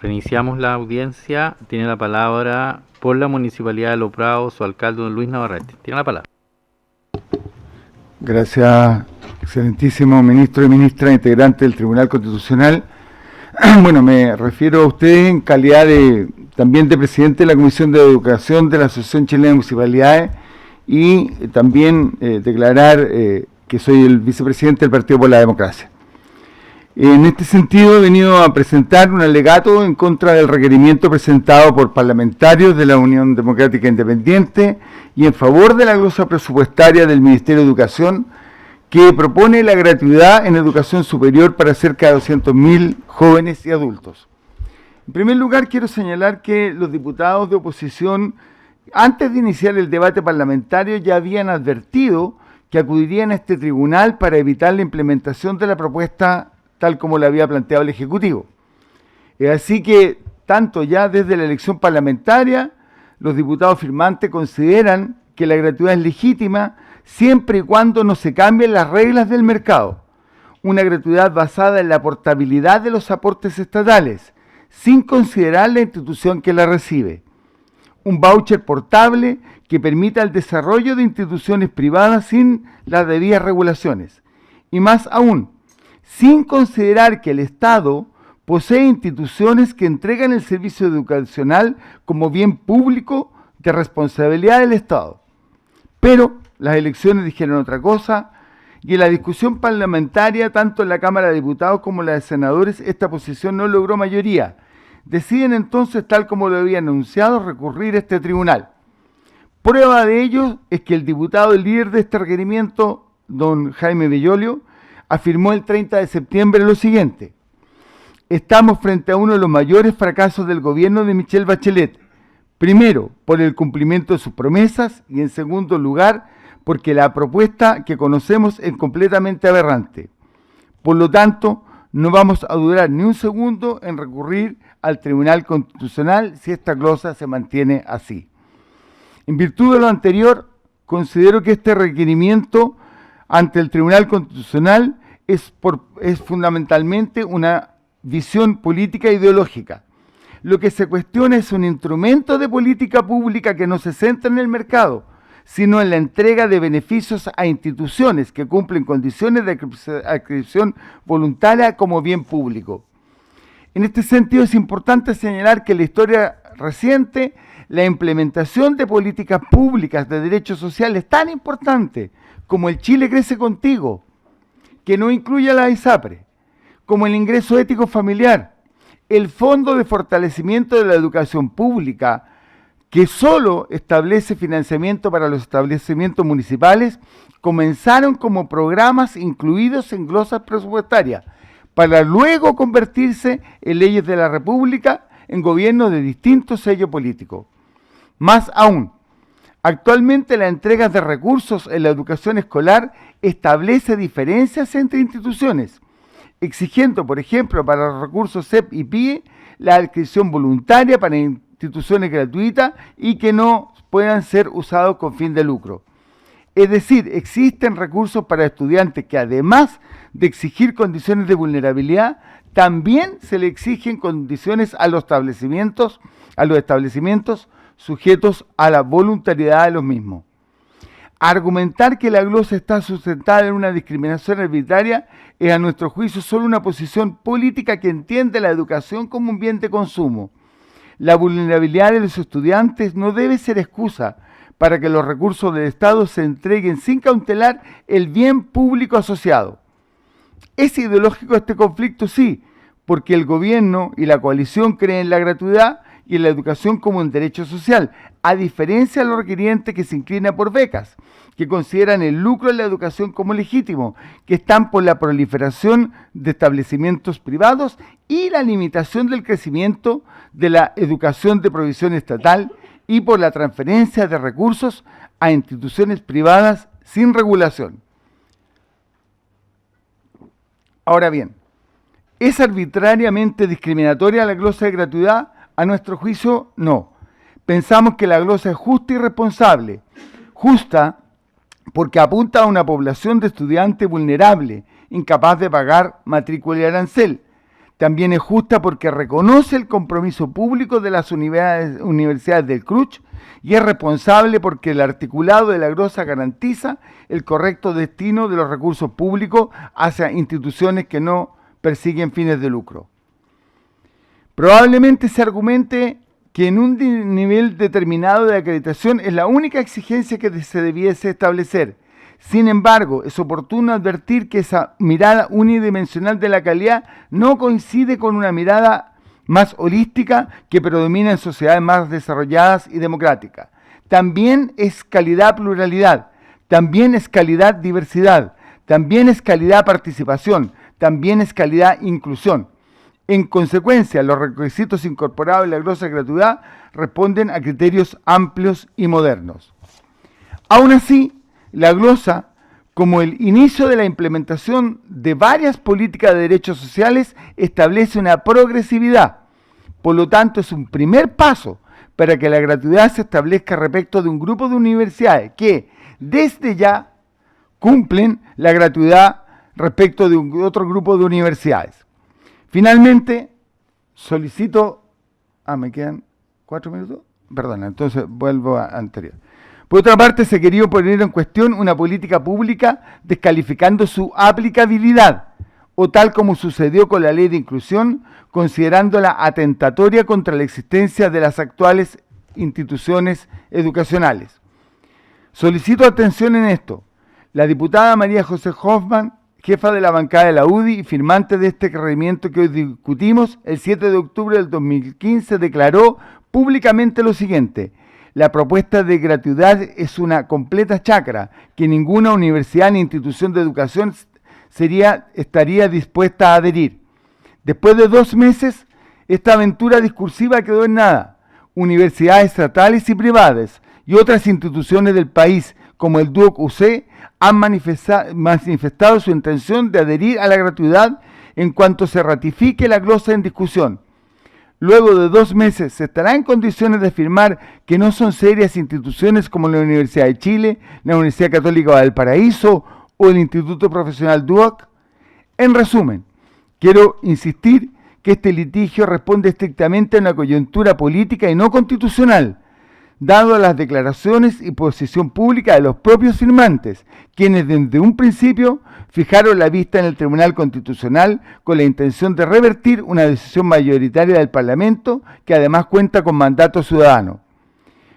Reiniciamos la audiencia. Tiene la palabra por la Municipalidad de Los Prados su alcalde, don Luis Navarrete. Tiene la palabra. Gracias, excelentísimo ministro y ministra integrante del Tribunal Constitucional. Bueno, me refiero a usted en calidad también de presidente de la Comisión de Educación de la Asociación Chilena de Municipalidades y también declarar que soy el vicepresidente del Partido por la Democracia. En este sentido he venido a presentar un alegato en contra del requerimiento presentado por parlamentarios de la Unión Democrática Independiente y en favor de la glosa presupuestaria del Ministerio de Educación que propone la gratuidad en educación superior para cerca de 200.000 jóvenes y adultos. En primer lugar, quiero señalar que los diputados de oposición, antes de iniciar el debate parlamentario, ya habían advertido que acudirían a este tribunal para evitar la implementación de la propuesta tal como la había planteado el Ejecutivo. Así que, tanto ya desde la elección parlamentaria, los diputados firmantes consideran que la gratuidad es legítima siempre y cuando no se cambien las reglas del mercado. Una gratuidad basada en la portabilidad de los aportes estatales, sin considerar la institución que la recibe. Un voucher portable que permita el desarrollo de instituciones privadas sin las debidas regulaciones. Y más aún, sin considerar que el Estado posee instituciones que entregan el servicio educacional como bien público de responsabilidad del Estado. Pero las elecciones dijeron otra cosa, y en la discusión parlamentaria, tanto en la Cámara de Diputados como en la de Senadores, esta posición no logró mayoría. Deciden entonces, tal como lo habían anunciado, recurrir a este tribunal. Prueba de ello es que el diputado líder de este requerimiento, don Jaime Bellolio, afirmó el 30 de septiembre lo siguiente: estamos frente a uno de los mayores fracasos del gobierno de Michelle Bachelet. Primero, por el cumplimiento de sus promesas y en segundo lugar, porque la propuesta que conocemos es completamente aberrante. Por lo tanto, no vamos a durar ni un segundo en recurrir al Tribunal Constitucional si esta glosa se mantiene así. En virtud de lo anterior, considero que este requerimiento ante el Tribunal Constitucional es fundamentalmente una visión política e ideológica. Lo que se cuestiona es un instrumento de política pública que no se centra en el mercado, sino en la entrega de beneficios a instituciones que cumplen condiciones de adscripción voluntaria como bien público. En este sentido es importante señalar que en la historia reciente la implementación de políticas públicas de derechos sociales tan importante como el Chile Crece Contigo, que no incluye a la ISAPRE, como el ingreso ético familiar, el Fondo de Fortalecimiento de la Educación Pública, que solo establece financiamiento para los establecimientos municipales, comenzaron como programas incluidos en glosas presupuestarias, para luego convertirse en leyes de la República en gobiernos de distintos sellos políticos. Más aún, actualmente la entrega de recursos en la educación escolar establece diferencias entre instituciones, exigiendo, por ejemplo, para los recursos CEP y PIE, la adscripción voluntaria para instituciones gratuitas y que no puedan ser usados con fin de lucro. Es decir, existen recursos para estudiantes que además de exigir condiciones de vulnerabilidad, también se le exigen condiciones a los establecimientos sujetos a la voluntariedad de los mismos. Argumentar que la glosa está sustentada en una discriminación arbitraria es, a nuestro juicio, solo una posición política que entiende la educación como un bien de consumo. La vulnerabilidad de los estudiantes no debe ser excusa para que los recursos del Estado se entreguen sin cautelar el bien público asociado. ¿Es ideológico este conflicto? Sí, porque el gobierno y la coalición creen en la gratuidad y en la educación como un derecho social, a diferencia de los requirientes que se inclinan por becas, que consideran el lucro en la educación como legítimo, que están por la proliferación de establecimientos privados y la limitación del crecimiento de la educación de provisión estatal y por la transferencia de recursos a instituciones privadas sin regulación. Ahora bien, ¿es arbitrariamente discriminatoria la glosa de gratuidad? A nuestro juicio, no. Pensamos que la glosa es justa y responsable. Justa porque apunta a una población de estudiantes vulnerable, incapaz de pagar matrícula y arancel. También es justa porque reconoce el compromiso público de las universidades del CRUCH y es responsable porque el articulado de la glosa garantiza el correcto destino de los recursos públicos hacia instituciones que no persiguen fines de lucro. Probablemente se argumente que en un nivel determinado de acreditación es la única exigencia que se debiese establecer. Sin embargo, es oportuno advertir que esa mirada unidimensional de la calidad no coincide con una mirada más holística que predomina en sociedades más desarrolladas y democráticas. También es calidad pluralidad, también es calidad diversidad, también es calidad participación, también es calidad inclusión. En consecuencia, los requisitos incorporados en la glosa de gratuidad responden a criterios amplios y modernos. Aún así, la glosa, como el inicio de la implementación de varias políticas de derechos sociales, establece una progresividad. Por lo tanto, es un primer paso para que la gratuidad se establezca respecto de un grupo de universidades que desde ya cumplen la gratuidad respecto de otro grupo de universidades. Finalmente, solicito... me quedan 4 minutos. Perdona, entonces vuelvo a anterior. Por otra parte, se quería poner en cuestión una política pública descalificando su aplicabilidad, o tal como sucedió con la ley de inclusión, considerándola atentatoria contra la existencia de las actuales instituciones educacionales. Solicito atención en esto. La diputada María José Hoffman, jefa de la bancada de la UDI y firmante de este requerimiento que hoy discutimos, el 7 de octubre del 2015 declaró públicamente lo siguiente: la propuesta de gratuidad es una completa chacra que ninguna universidad ni institución de educación estaría dispuesta a adherir. Después de 2 meses, esta aventura discursiva quedó en nada. Universidades estatales y privadas y otras instituciones del país, como el DUOC UC, han manifestado su intención de adherir a la gratuidad en cuanto se ratifique la glosa en discusión. Luego de 2 meses, ¿se estará en condiciones de afirmar que no son serias instituciones como la Universidad de Chile, la Universidad Católica de Valparaíso o el Instituto Profesional DUOC? En resumen, quiero insistir que este litigio responde estrictamente a una coyuntura política y no constitucional, dado las declaraciones y posición pública de los propios firmantes, quienes desde un principio fijaron la vista en el Tribunal Constitucional con la intención de revertir una decisión mayoritaria del Parlamento que además cuenta con mandato ciudadano.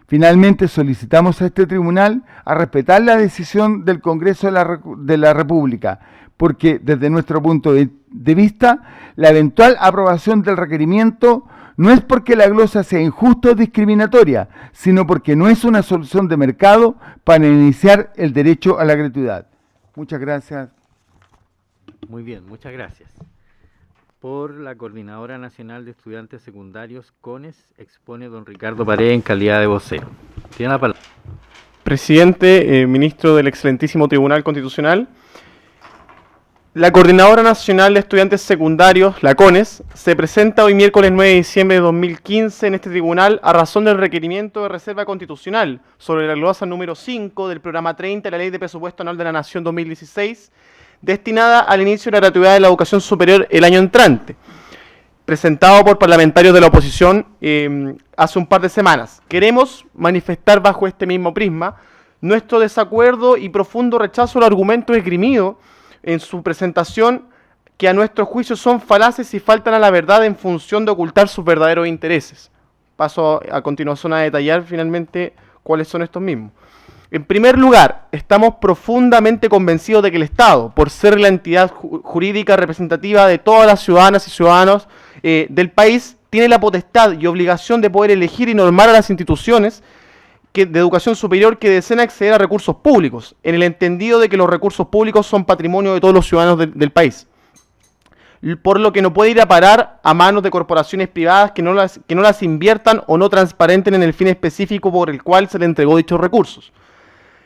Finalmente solicitamos a este tribunal a respetar la decisión del Congreso de la República, porque desde nuestro punto de vista, la eventual aprobación del requerimiento no es porque la glosa sea injusta o discriminatoria, sino porque no es una solución de mercado para iniciar el derecho a la gratuidad. Muchas gracias. Muy bien, muchas gracias. Por la Coordinadora Nacional de Estudiantes Secundarios, CONES, expone don Ricardo Paredes en calidad de vocero. Tiene la palabra. Presidente, ministro del excelentísimo Tribunal Constitucional, la Coordinadora Nacional de Estudiantes Secundarios, la CONES, se presenta hoy miércoles 9 de diciembre de 2015 en este tribunal a razón del requerimiento de reserva constitucional sobre la glosa número 5 del programa 30 de la Ley de Presupuesto Anual de la Nación 2016, destinada al inicio de la gratuidad de la educación superior el año entrante, presentado por parlamentarios de la oposición hace un par de semanas. Queremos manifestar bajo este mismo prisma nuestro desacuerdo y profundo rechazo al argumento esgrimido en su presentación, que a nuestro juicio son falaces y faltan a la verdad en función de ocultar sus verdaderos intereses. Paso a continuación a detallar finalmente cuáles son estos mismos. En primer lugar, estamos profundamente convencidos de que el Estado, por ser la entidad jurídica representativa de todas las ciudadanas y ciudadanos del país, tiene la potestad y obligación de poder elegir y normar a las instituciones de educación superior que deseen acceder a recursos públicos, en el entendido de que los recursos públicos son patrimonio de todos los ciudadanos del país. Por lo que no puede ir a parar a manos de corporaciones privadas que no las inviertan o no transparenten en el fin específico por el cual se le entregó dichos recursos.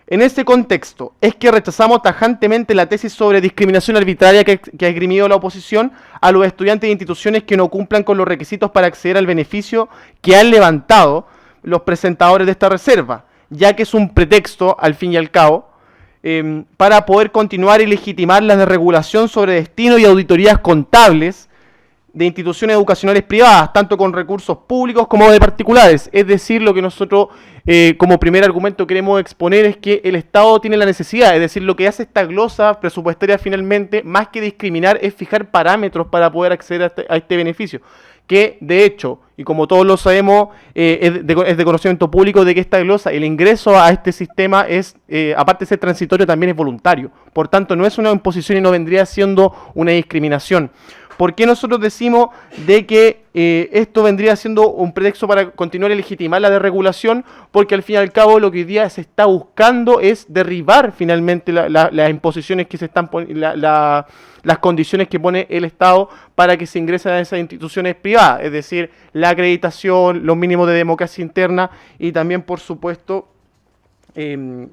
En este contexto, es que rechazamos tajantemente la tesis sobre discriminación arbitraria que ha esgrimido la oposición a los estudiantes de instituciones que no cumplan con los requisitos para acceder al beneficio que han levantado los presentadores de esta reserva, ya que es un pretexto, al fin y al cabo, para poder continuar y legitimar la desregulación sobre destino y auditorías contables de instituciones educacionales privadas, tanto con recursos públicos como de particulares. Es decir, lo que nosotros como primer argumento queremos exponer es que el Estado tiene la necesidad, es decir, lo que hace esta glosa presupuestaria finalmente, más que discriminar, es fijar parámetros para poder acceder a este beneficio, que de hecho, y como todos lo sabemos, es de conocimiento público de que esta glosa, el ingreso a este sistema es, aparte de ser transitorio, también es voluntario. Por tanto, no es una imposición y no vendría siendo una discriminación. ¿Por qué nosotros decimos de que esto vendría siendo un pretexto para continuar y legitimar la desregulación? Porque al fin y al cabo lo que hoy día se está buscando es derribar finalmente las imposiciones que se están las condiciones que pone el Estado para que se ingresen a esas instituciones privadas, es decir, la acreditación, los mínimos de democracia interna y también, por supuesto, el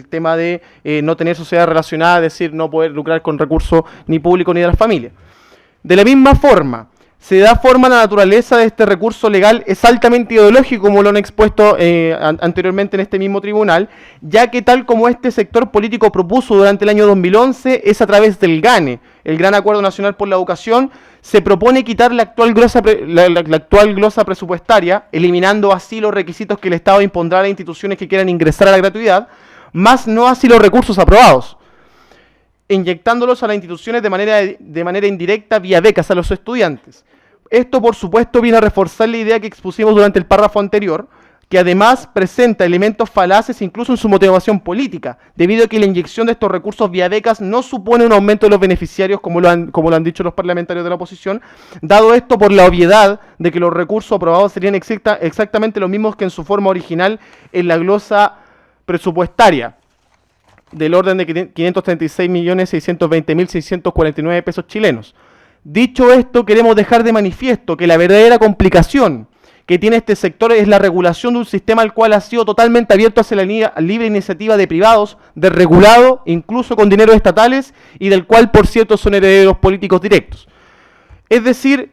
tema de no tener sociedad relacionada, es decir, no poder lucrar con recursos ni públicos ni de las familias. De la misma forma, se da forma a la naturaleza de este recurso legal, es altamente ideológico, como lo han expuesto anteriormente en este mismo tribunal, ya que tal como este sector político propuso durante el año 2011, es a través del GANE, el Gran Acuerdo Nacional por la Educación, se propone quitar la actual glosa presupuestaria, eliminando así los requisitos que el Estado impondrá a las instituciones que quieran ingresar a la gratuidad, más no así los recursos aprobados, inyectándolos a las instituciones de manera indirecta vía becas a los estudiantes. Esto, por supuesto, viene a reforzar la idea que expusimos durante el párrafo anterior, que además presenta elementos falaces incluso en su motivación política, debido a que la inyección de estos recursos vía becas no supone un aumento de los beneficiarios, como lo han dicho los parlamentarios de la oposición, dado esto por la obviedad de que los recursos aprobados serían exactamente los mismos que en su forma original en la glosa presupuestaria, del orden de 536.620.649 pesos chilenos. Dicho esto, queremos dejar de manifiesto que la verdadera complicación que tiene este sector es la regulación de un sistema al cual ha sido totalmente abierto hacia la libre iniciativa de privados, desregulado, incluso con dineros estatales, y del cual, por cierto, son herederos políticos directos. Es decir,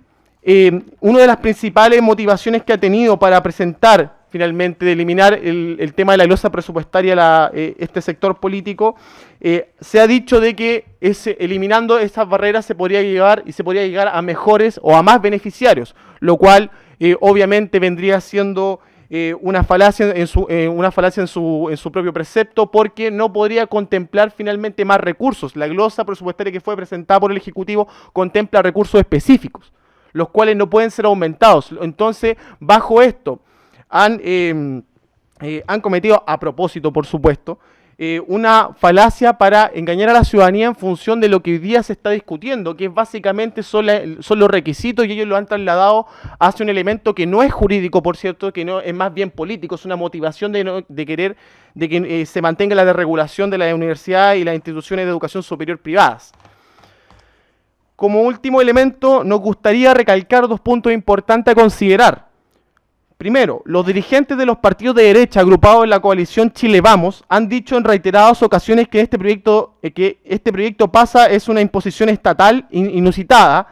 una de las principales motivaciones que ha tenido para presentar finalmente de eliminar el tema de la glosa presupuestaria este sector político, se ha dicho de que eliminando esas barreras se podría llegar a mejores o a más beneficiarios, lo cual obviamente vendría siendo una falacia en su propio precepto, porque no podría contemplar finalmente más recursos. La glosa presupuestaria que fue presentada por el Ejecutivo contempla recursos específicos, los cuales no pueden ser aumentados. Entonces, bajo esto, han cometido, a propósito, por supuesto, una falacia para engañar a la ciudadanía en función de lo que hoy día se está discutiendo, que básicamente son los requisitos, y ellos lo han trasladado hacia un elemento que no es jurídico, por cierto, que no es más bien político, es una motivación de querer que se mantenga la desregulación de las universidades y las instituciones de educación superior privadas. Como último elemento, nos gustaría recalcar dos puntos importantes a considerar. Primero, los dirigentes de los partidos de derecha agrupados en la coalición Chile Vamos han dicho en reiteradas ocasiones que este proyecto pasa es una imposición estatal inusitada,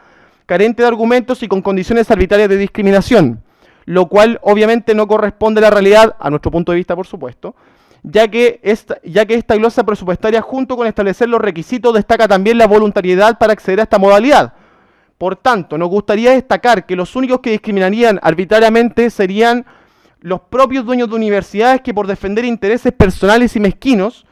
carente de argumentos y con condiciones arbitrarias de discriminación, lo cual obviamente no corresponde a la realidad, a nuestro punto de vista, por supuesto, ya que esta glosa presupuestaria, junto con establecer los requisitos, destaca también la voluntariedad para acceder a esta modalidad. Por tanto, nos gustaría destacar que los únicos que discriminarían arbitrariamente serían los propios dueños de universidades que, por defender intereses personales y mezquinos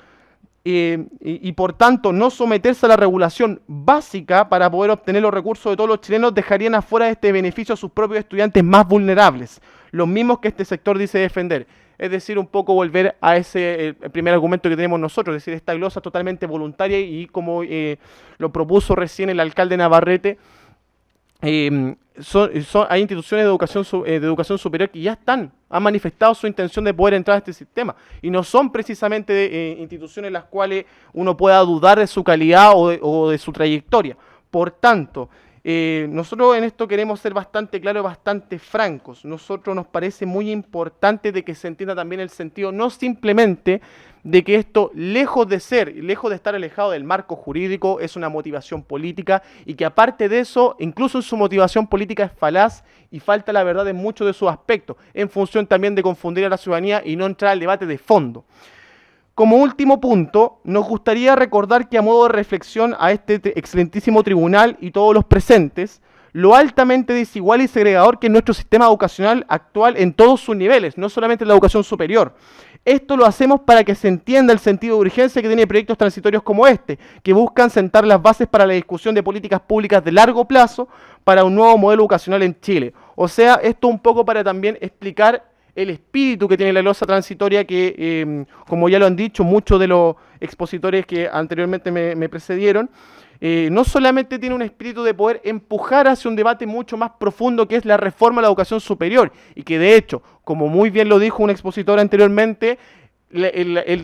y por tanto no someterse a la regulación básica para poder obtener los recursos de todos los chilenos, dejarían afuera de este beneficio a sus propios estudiantes más vulnerables, los mismos que este sector dice defender. Es decir, un poco volver a el primer argumento que tenemos nosotros, es decir, esta glosa es totalmente voluntaria y como lo propuso recién el alcalde Navarrete, hay instituciones de educación superior que ya han manifestado su intención de poder entrar a este sistema, y no son precisamente instituciones las cuales uno pueda dudar de su calidad o de su trayectoria. Por tanto, nosotros en esto queremos ser bastante claros y bastante francos. Nosotros nos parece muy importante de que se entienda también el sentido, no simplemente de que esto, lejos de estar alejado del marco jurídico, es una motivación política, y que aparte de eso, incluso en su motivación política es falaz y falta la verdad en muchos de sus aspectos, en función también de confundir a la ciudadanía y no entrar al debate de fondo. Como último punto, nos gustaría recordar que a modo de reflexión a este excelentísimo tribunal y todos los presentes, lo altamente desigual y segregador que es nuestro sistema educacional actual en todos sus niveles, no solamente en la educación superior. Esto lo hacemos para que se entienda el sentido de urgencia que tiene proyectos transitorios como este, que buscan sentar las bases para la discusión de políticas públicas de largo plazo para un nuevo modelo educacional en Chile. O sea, esto un poco para también explicar el espíritu que tiene la glosa transitoria que, como ya lo han dicho muchos de los expositores que anteriormente me precedieron, no solamente tiene un espíritu de poder empujar hacia un debate mucho más profundo que es la reforma de la educación superior y que de hecho, como muy bien lo dijo un expositor anteriormente,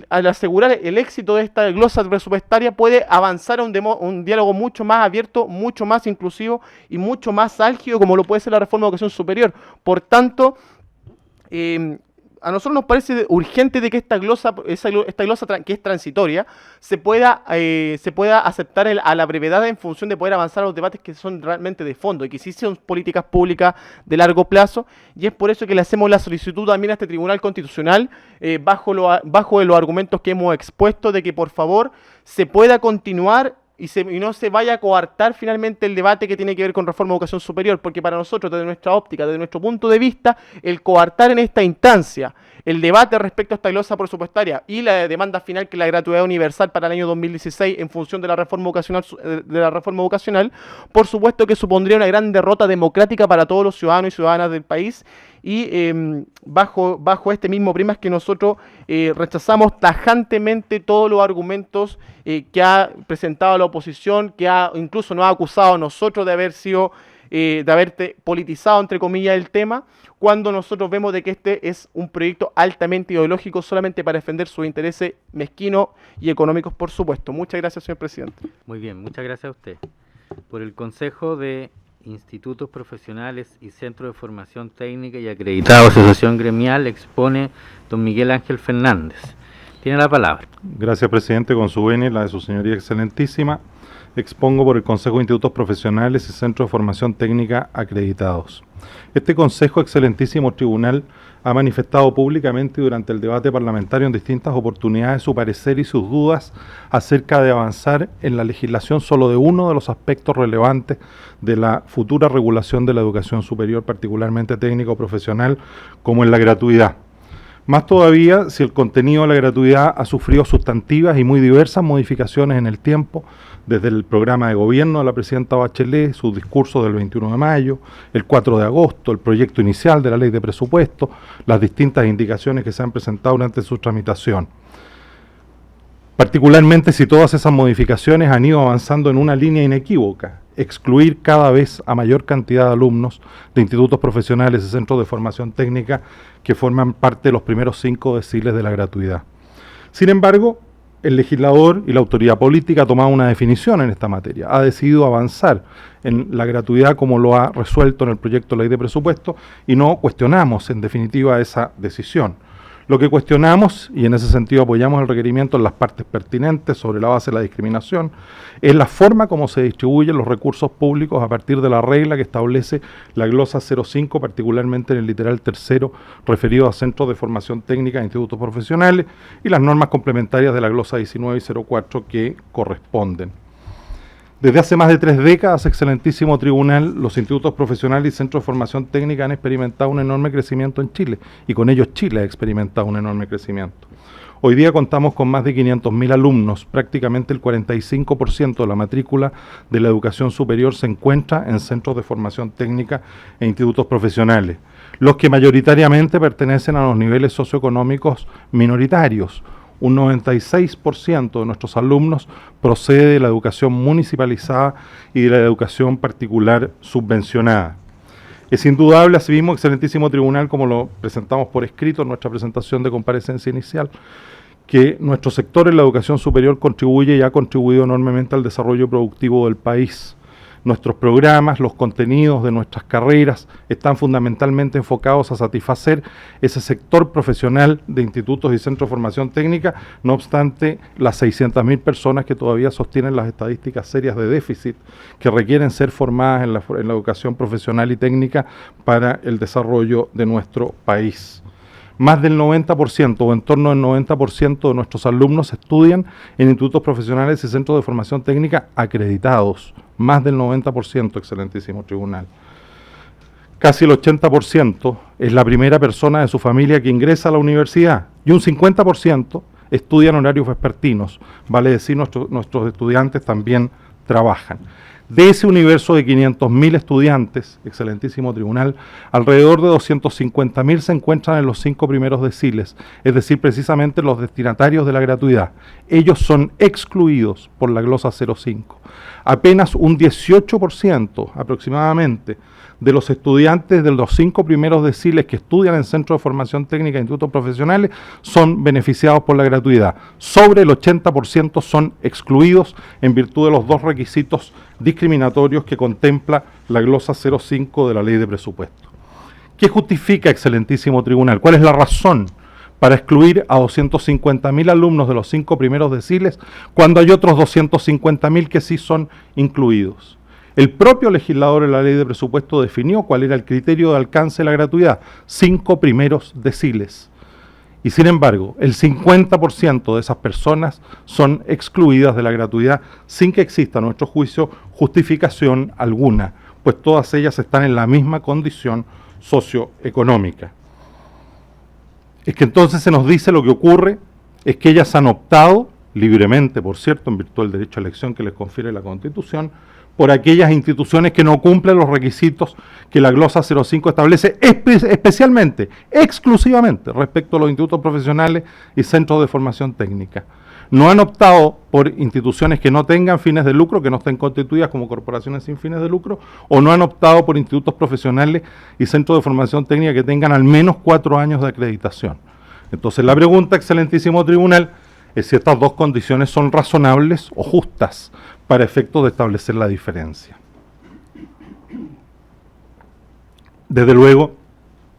al asegurar el éxito de esta glosa presupuestaria puede avanzar a un diálogo mucho más abierto, mucho más inclusivo y mucho más álgido como lo puede ser la reforma de educación superior. Por tanto, a nosotros nos parece urgente de que esta glosa que es transitoria se pueda aceptar a la brevedad en función de poder avanzar a los debates que son realmente de fondo y que sí son políticas públicas de largo plazo, y es por eso que le hacemos la solicitud también a este Tribunal Constitucional bajo los argumentos que hemos expuesto de que por favor se pueda continuar y no se vaya a coartar finalmente el debate que tiene que ver con reforma de educación superior, porque para nosotros, desde nuestra óptica, desde nuestro punto de vista, el coartar en esta instancia el debate respecto a esta glosa presupuestaria y la demanda final que es la gratuidad universal para el año 2016 en función de la reforma educacional, por supuesto que supondría una gran derrota democrática para todos los ciudadanos y ciudadanas del país. Y bajo este mismo prisma es que nosotros rechazamos tajantemente todos los argumentos que ha presentado la oposición, que incluso nos ha acusado a nosotros de haber politizado, entre comillas, el tema, cuando nosotros vemos de que este es un proyecto altamente ideológico solamente para defender sus intereses mezquinos y económicos, por supuesto. Muchas gracias, señor presidente. Muy bien, muchas gracias a usted. Por el Consejo de Institutos Profesionales y Centros de Formación Técnica y acreditado Asociación Gremial expone don Miguel Ángel Fernández. Tiene la palabra. Gracias, presidente. Con su venia, la de su señoría excelentísima, expongo por el Consejo de Institutos Profesionales y Centros de Formación Técnica acreditados. Este Consejo, excelentísimo tribunal, ha manifestado públicamente durante el debate parlamentario en distintas oportunidades su parecer y sus dudas acerca de avanzar en la legislación solo de uno de los aspectos relevantes de la futura regulación de la educación superior, particularmente técnica o profesional, como en la gratuidad. Más todavía si el contenido de la gratuidad ha sufrido sustantivas y muy diversas modificaciones en el tiempo, desde el programa de gobierno de la presidenta Bachelet, su discurso del 21 de mayo, el 4 de agosto, el proyecto inicial de la ley de presupuesto, las distintas indicaciones que se han presentado durante su tramitación. Particularmente si todas esas modificaciones han ido avanzando en una línea inequívoca, excluir cada vez a mayor cantidad de alumnos de institutos profesionales y centros de formación técnica que forman parte de los primeros 5 deciles de la gratuidad. Sin embargo, el legislador y la autoridad política ha tomado una definición en esta materia, ha decidido avanzar en la gratuidad como lo ha resuelto en el proyecto de ley de presupuesto y no cuestionamos en definitiva esa decisión. Lo que cuestionamos, y en ese sentido apoyamos el requerimiento en las partes pertinentes sobre la base de la discriminación, es la forma como se distribuyen los recursos públicos a partir de la regla que establece la glosa 05, particularmente en el literal tercero, referido a centros de formación técnica e institutos profesionales, y las normas complementarias de la glosa 19 y 04 que corresponden. Desde hace más de 3 décadas, excelentísimo tribunal, los institutos profesionales y centros de formación técnica han experimentado un enorme crecimiento en Chile, y con ellos Chile ha experimentado un enorme crecimiento. Hoy día contamos con más de 500.000 alumnos, prácticamente el 45% de la matrícula de la educación superior se encuentra en centros de formación técnica e institutos profesionales, los que mayoritariamente pertenecen a los niveles socioeconómicos minoritarios. Un 96% de nuestros alumnos procede de la educación municipalizada y de la educación particular subvencionada. Es indudable, asimismo, excelentísimo tribunal, como lo presentamos por escrito en nuestra presentación de comparecencia inicial, que nuestro sector en la educación superior contribuye y ha contribuido enormemente al desarrollo productivo del país. Nuestros programas, los contenidos de nuestras carreras están fundamentalmente enfocados a satisfacer ese sector profesional de institutos y centros de formación técnica, no obstante las 600.000 personas que todavía sostienen las estadísticas serias de déficit que requieren ser formadas en la educación profesional y técnica para el desarrollo de nuestro país. más del 90% o en torno al 90% de nuestros alumnos estudian en institutos profesionales y centros de formación técnica acreditados. Más del 90%, excelentísimo tribunal. Casi el 80% es la primera persona de su familia que ingresa a la universidad y un 50% estudia en horarios vespertinos. Vale decir, nuestros estudiantes también trabajan. De ese universo de 500.000 estudiantes, excelentísimo tribunal, alrededor de 250.000 se encuentran en los 5 primeros deciles, es decir, precisamente los destinatarios de la gratuidad. Ellos son excluidos por la glosa 05. Apenas un 18% aproximadamente de los estudiantes de los 5 primeros deciles que estudian en centros de formación técnica e institutos profesionales son beneficiados por la gratuidad. Sobre el 80% son excluidos en virtud de los 2 requisitos discriminatorios que contempla la glosa 05 de la Ley de Presupuesto. ¿Qué justifica, excelentísimo tribunal? ¿Cuál es la razón para excluir a 250.000 alumnos de los 5 primeros deciles cuando hay otros 250.000 que sí son incluidos? El propio legislador en la Ley de Presupuesto definió cuál era el criterio de alcance de la gratuidad, 5 primeros deciles. Y sin embargo, el 50% de esas personas son excluidas de la gratuidad sin que exista, a nuestro juicio, justificación alguna, pues todas ellas están en la misma condición socioeconómica. Es que entonces se nos dice lo que ocurre es que ellas han optado, libremente, por cierto, en virtud del derecho a elección que les confiere la Constitución, por aquellas instituciones que no cumplen los requisitos que la glosa 05 establece, especialmente, exclusivamente, respecto a los institutos profesionales y centros de formación técnica. No han optado por instituciones que no tengan fines de lucro, que no estén constituidas como corporaciones sin fines de lucro, o no han optado por institutos profesionales y centros de formación técnica que tengan al menos 4 años de acreditación. Entonces la pregunta, excelentísimo tribunal, es si estas 2 condiciones son razonables o justas para efectos de establecer la diferencia. Desde luego,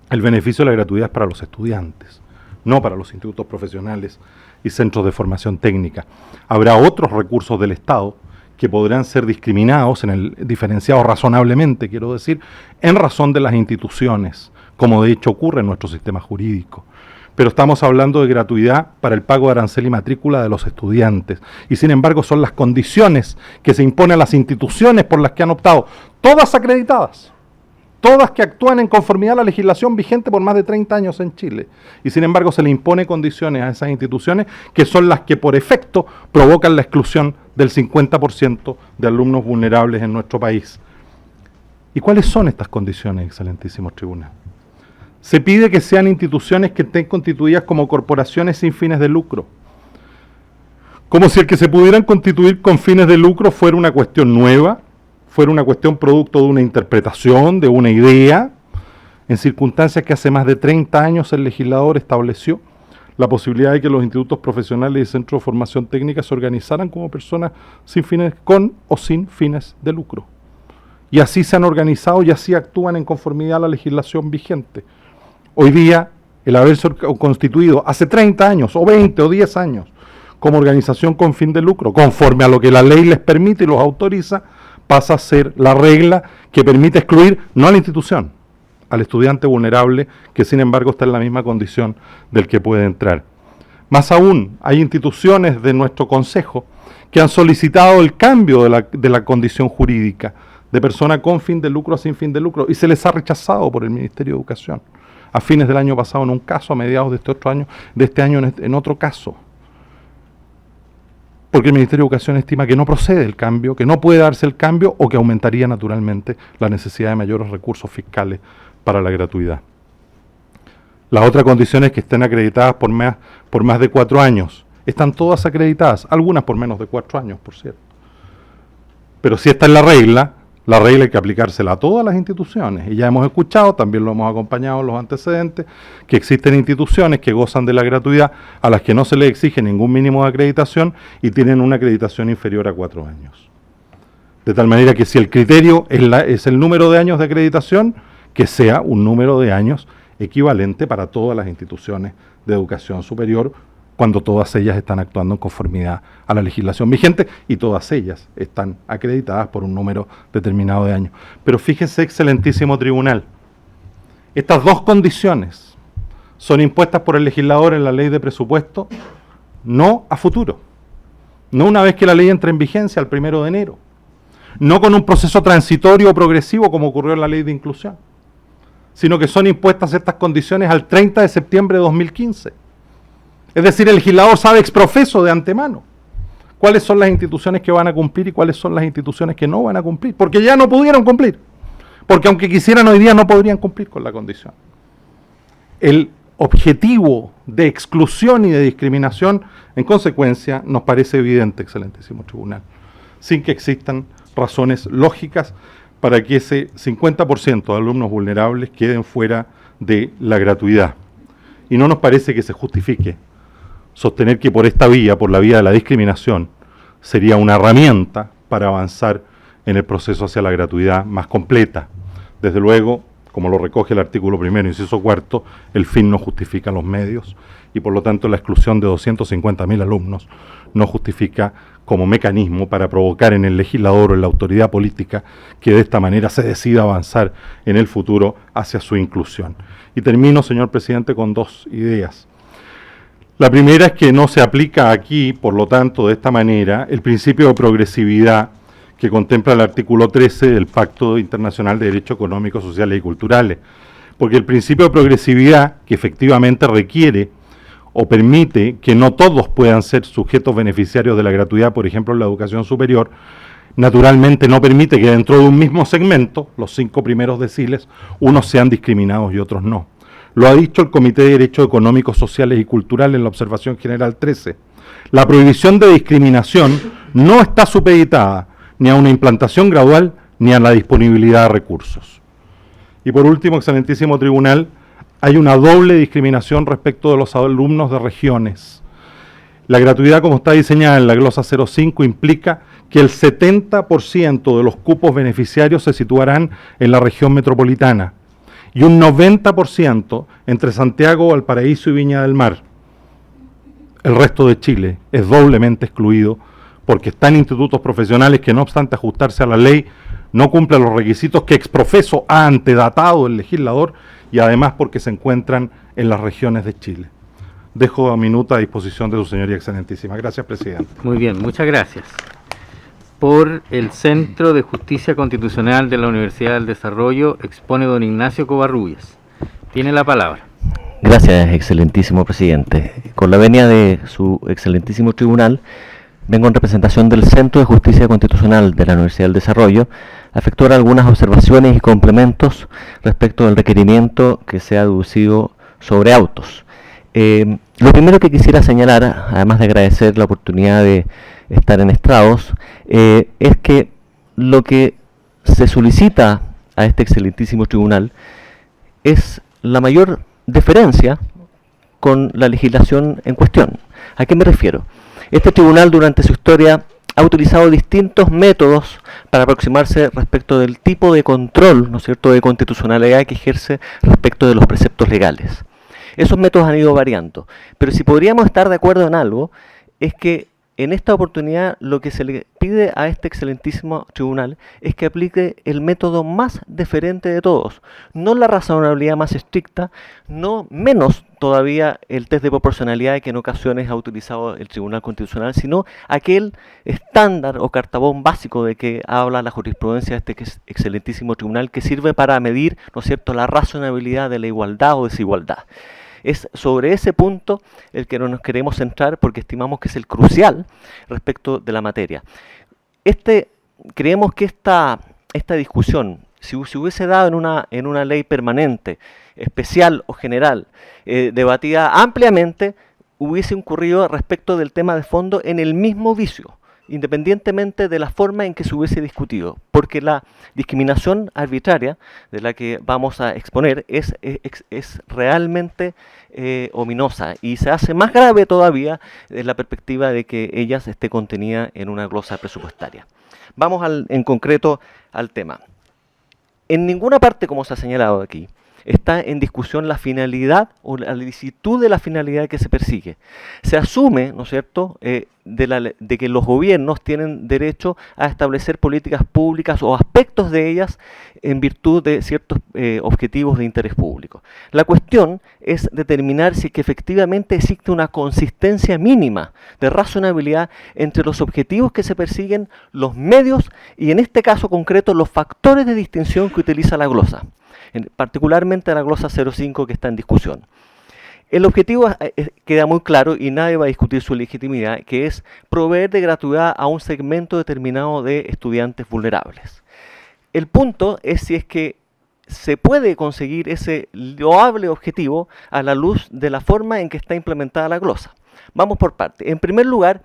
el beneficio de la gratuidad es para los estudiantes, no para los institutos profesionales y centros de formación técnica. Habrá otros recursos del Estado que podrán ser discriminados, diferenciados razonablemente, quiero decir, en razón de las instituciones, como de hecho ocurre en nuestro sistema jurídico. Pero estamos hablando de gratuidad para el pago de arancel y matrícula de los estudiantes. Y sin embargo son las condiciones que se imponen a las instituciones por las que han optado, todas acreditadas, todas que actúan en conformidad a la legislación vigente por más de 30 años en Chile. Y sin embargo se le impone condiciones a esas instituciones que son las que por efecto provocan la exclusión del 50% de alumnos vulnerables en nuestro país. ¿Y cuáles son estas condiciones, excelentísimo tribunal? Se pide que sean instituciones que estén constituidas como corporaciones sin fines de lucro. Como si el que se pudieran constituir con fines de lucro fuera una cuestión nueva, fuera una cuestión producto de una interpretación, de una idea, en circunstancias que hace más de 30 años el legislador estableció la posibilidad de que los institutos profesionales y centros de formación técnica se organizaran como personas sin fines, con o sin fines de lucro. Y así se han organizado y así actúan en conformidad a la legislación vigente. Hoy día, el haberse constituido hace 30 años, o 20 o 10 años, como organización con fin de lucro, conforme a lo que la ley les permite y los autoriza, pasa a ser la regla que permite excluir no a la institución, al estudiante vulnerable, que sin embargo está en la misma condición del que puede entrar. Más aún, hay instituciones de nuestro Consejo que han solicitado el cambio de la condición jurídica de persona con fin de lucro a sin fin de lucro, y se les ha rechazado por el Ministerio de Educación. A fines del año pasado en un caso, a mediados de este año en otro caso. Porque el Ministerio de Educación estima que no procede el cambio, que no puede darse el cambio o que aumentaría naturalmente la necesidad de mayores recursos fiscales para la gratuidad. La otra condición es que estén acreditadas por más de 4 años. Están todas acreditadas, algunas por menos de 4 años, por cierto. Pero si esta es la regla hay que aplicársela a todas las instituciones. Y ya hemos escuchado, también lo hemos acompañado en los antecedentes, que existen instituciones que gozan de la gratuidad a las que no se les exige ningún mínimo de acreditación y tienen una acreditación inferior a 4 años. De tal manera que si el criterio es el número de años de acreditación, que sea un número de años equivalente para todas las instituciones de educación superior, cuando todas ellas están actuando en conformidad a la legislación vigente y todas ellas están acreditadas por un número determinado de años. Pero fíjese, excelentísimo tribunal, estas 2 condiciones son impuestas por el legislador en la ley de presupuesto, no a futuro, no una vez que la ley entre en vigencia el 1 de enero, no con un proceso transitorio o progresivo como ocurrió en la ley de inclusión, sino que son impuestas estas condiciones al 30 de septiembre de 2015. Es decir, el legislador sabe ex profeso de antemano cuáles son las instituciones que van a cumplir y cuáles son las instituciones que no van a cumplir, porque ya no pudieron cumplir, porque aunque quisieran hoy día no podrían cumplir con la condición. El objetivo de exclusión y de discriminación, en consecuencia, nos parece evidente, excelentísimo tribunal, sin que existan razones lógicas para que ese 50% de alumnos vulnerables queden fuera de la gratuidad. Y no nos parece que se justifique sostener que por esta vía, por la vía de la discriminación, sería una herramienta para avanzar en el proceso hacia la gratuidad más completa. Desde luego, como lo recoge el artículo 1, inciso 4, el fin no justifica los medios y por lo tanto la exclusión de 250.000 alumnos no justifica como mecanismo para provocar en el legislador o en la autoridad política que de esta manera se decida avanzar en el futuro hacia su inclusión. Y termino, señor presidente, con dos ideas. La primera es que no se aplica aquí, por lo tanto, de esta manera, el principio de progresividad que contempla el artículo 13 del Pacto Internacional de Derechos Económicos, Sociales y Culturales, porque el principio de progresividad, que efectivamente requiere o permite que no todos puedan ser sujetos beneficiarios de la gratuidad, por ejemplo, en la educación superior, naturalmente no permite que dentro de un mismo segmento, los 5 primeros deciles, unos sean discriminados y otros no. Lo ha dicho el Comité de Derechos Económicos, Sociales y Culturales en la Observación General 13. La prohibición de discriminación no está supeditada ni a una implantación gradual ni a la disponibilidad de recursos. Y por último, excelentísimo tribunal, hay una doble discriminación respecto de los alumnos de regiones. La gratuidad, como está diseñada en la glosa 05, implica que el 70% de los cupos beneficiarios se situarán en la región metropolitana y un 90% entre Santiago, Valparaíso y Viña del Mar. El resto de Chile es doblemente excluido porque están institutos profesionales que, no obstante ajustarse a la ley, no cumplen los requisitos que ex profeso ha antedatado el legislador y además porque se encuentran en las regiones de Chile. Dejo a minuta a disposición de su señoría excelentísima. Gracias, presidente. Muy bien, muchas gracias. Por el Centro de Justicia Constitucional de la Universidad del Desarrollo, expone don Ignacio Covarrubias. Tiene la palabra. Gracias, excelentísimo presidente. Con la venia de su excelentísimo tribunal, vengo en representación del Centro de Justicia Constitucional de la Universidad del Desarrollo a efectuar algunas observaciones y complementos respecto del requerimiento que se ha deducido sobre autos. Lo primero que quisiera señalar, además de agradecer la oportunidad de estar en estrados, es que lo que se solicita a este excelentísimo tribunal es la mayor deferencia con la legislación en cuestión. ¿A qué me refiero? Este tribunal durante su historia ha utilizado distintos métodos para aproximarse respecto del tipo de control, ¿no es cierto?, de constitucionalidad que ejerce respecto de los preceptos legales. Esos métodos han ido variando, pero si podríamos estar de acuerdo en algo, es que en esta oportunidad lo que se le pide a este excelentísimo tribunal es que aplique el método más deferente de todos, no la razonabilidad más estricta, no menos todavía el test de proporcionalidad que en ocasiones ha utilizado el Tribunal Constitucional, sino aquel estándar o cartabón básico de que habla la jurisprudencia de este excelentísimo tribunal, que sirve para medir, ¿no es cierto?, la razonabilidad de la igualdad o desigualdad. Es sobre ese punto el que nos queremos centrar porque estimamos que es el crucial respecto de la materia. Creemos que esta discusión, si se hubiese dado en una ley permanente, especial o general, debatida ampliamente, hubiese incurrido respecto del tema de fondo en el mismo vicio, independientemente de la forma en que se hubiese discutido, porque la discriminación arbitraria de la que vamos a exponer es realmente ominosa y se hace más grave todavía desde la perspectiva de que ella esté contenida en una glosa presupuestaria. Vamos en concreto al tema. En ninguna parte, como se ha señalado aquí, está en discusión la finalidad o la licitud de la finalidad que se persigue. Se asume, ¿no es cierto?, de que los gobiernos tienen derecho a establecer políticas públicas o aspectos de ellas en virtud de ciertos objetivos de interés público. La cuestión es determinar si que efectivamente existe una consistencia mínima de razonabilidad entre los objetivos que se persiguen, los medios y, en este caso concreto, los factores de distinción que utiliza la glosa, particularmente la glosa 05 que está en discusión. El objetivo queda muy claro y nadie va a discutir su legitimidad, que es proveer de gratuidad a un segmento determinado de estudiantes vulnerables. El punto es si es que se puede conseguir ese loable objetivo a la luz de la forma en que está implementada la glosa. Vamos por partes. En primer lugar,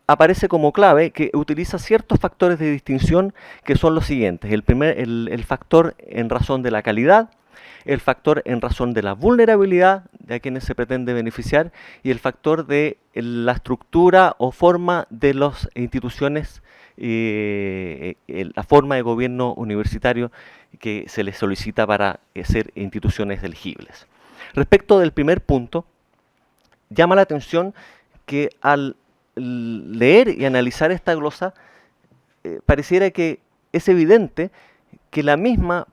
aparece como clave que utiliza ciertos factores de distinción que son los siguientes. El factor en razón de la calidad, el factor en razón de la vulnerabilidad de a quienes se pretende beneficiar y el factor de la estructura o forma de las instituciones, la forma de gobierno universitario que se les solicita para ser instituciones elegibles. Respecto del primer punto, llama la atención que al leer y analizar esta glosa, pareciera que es evidente que la misma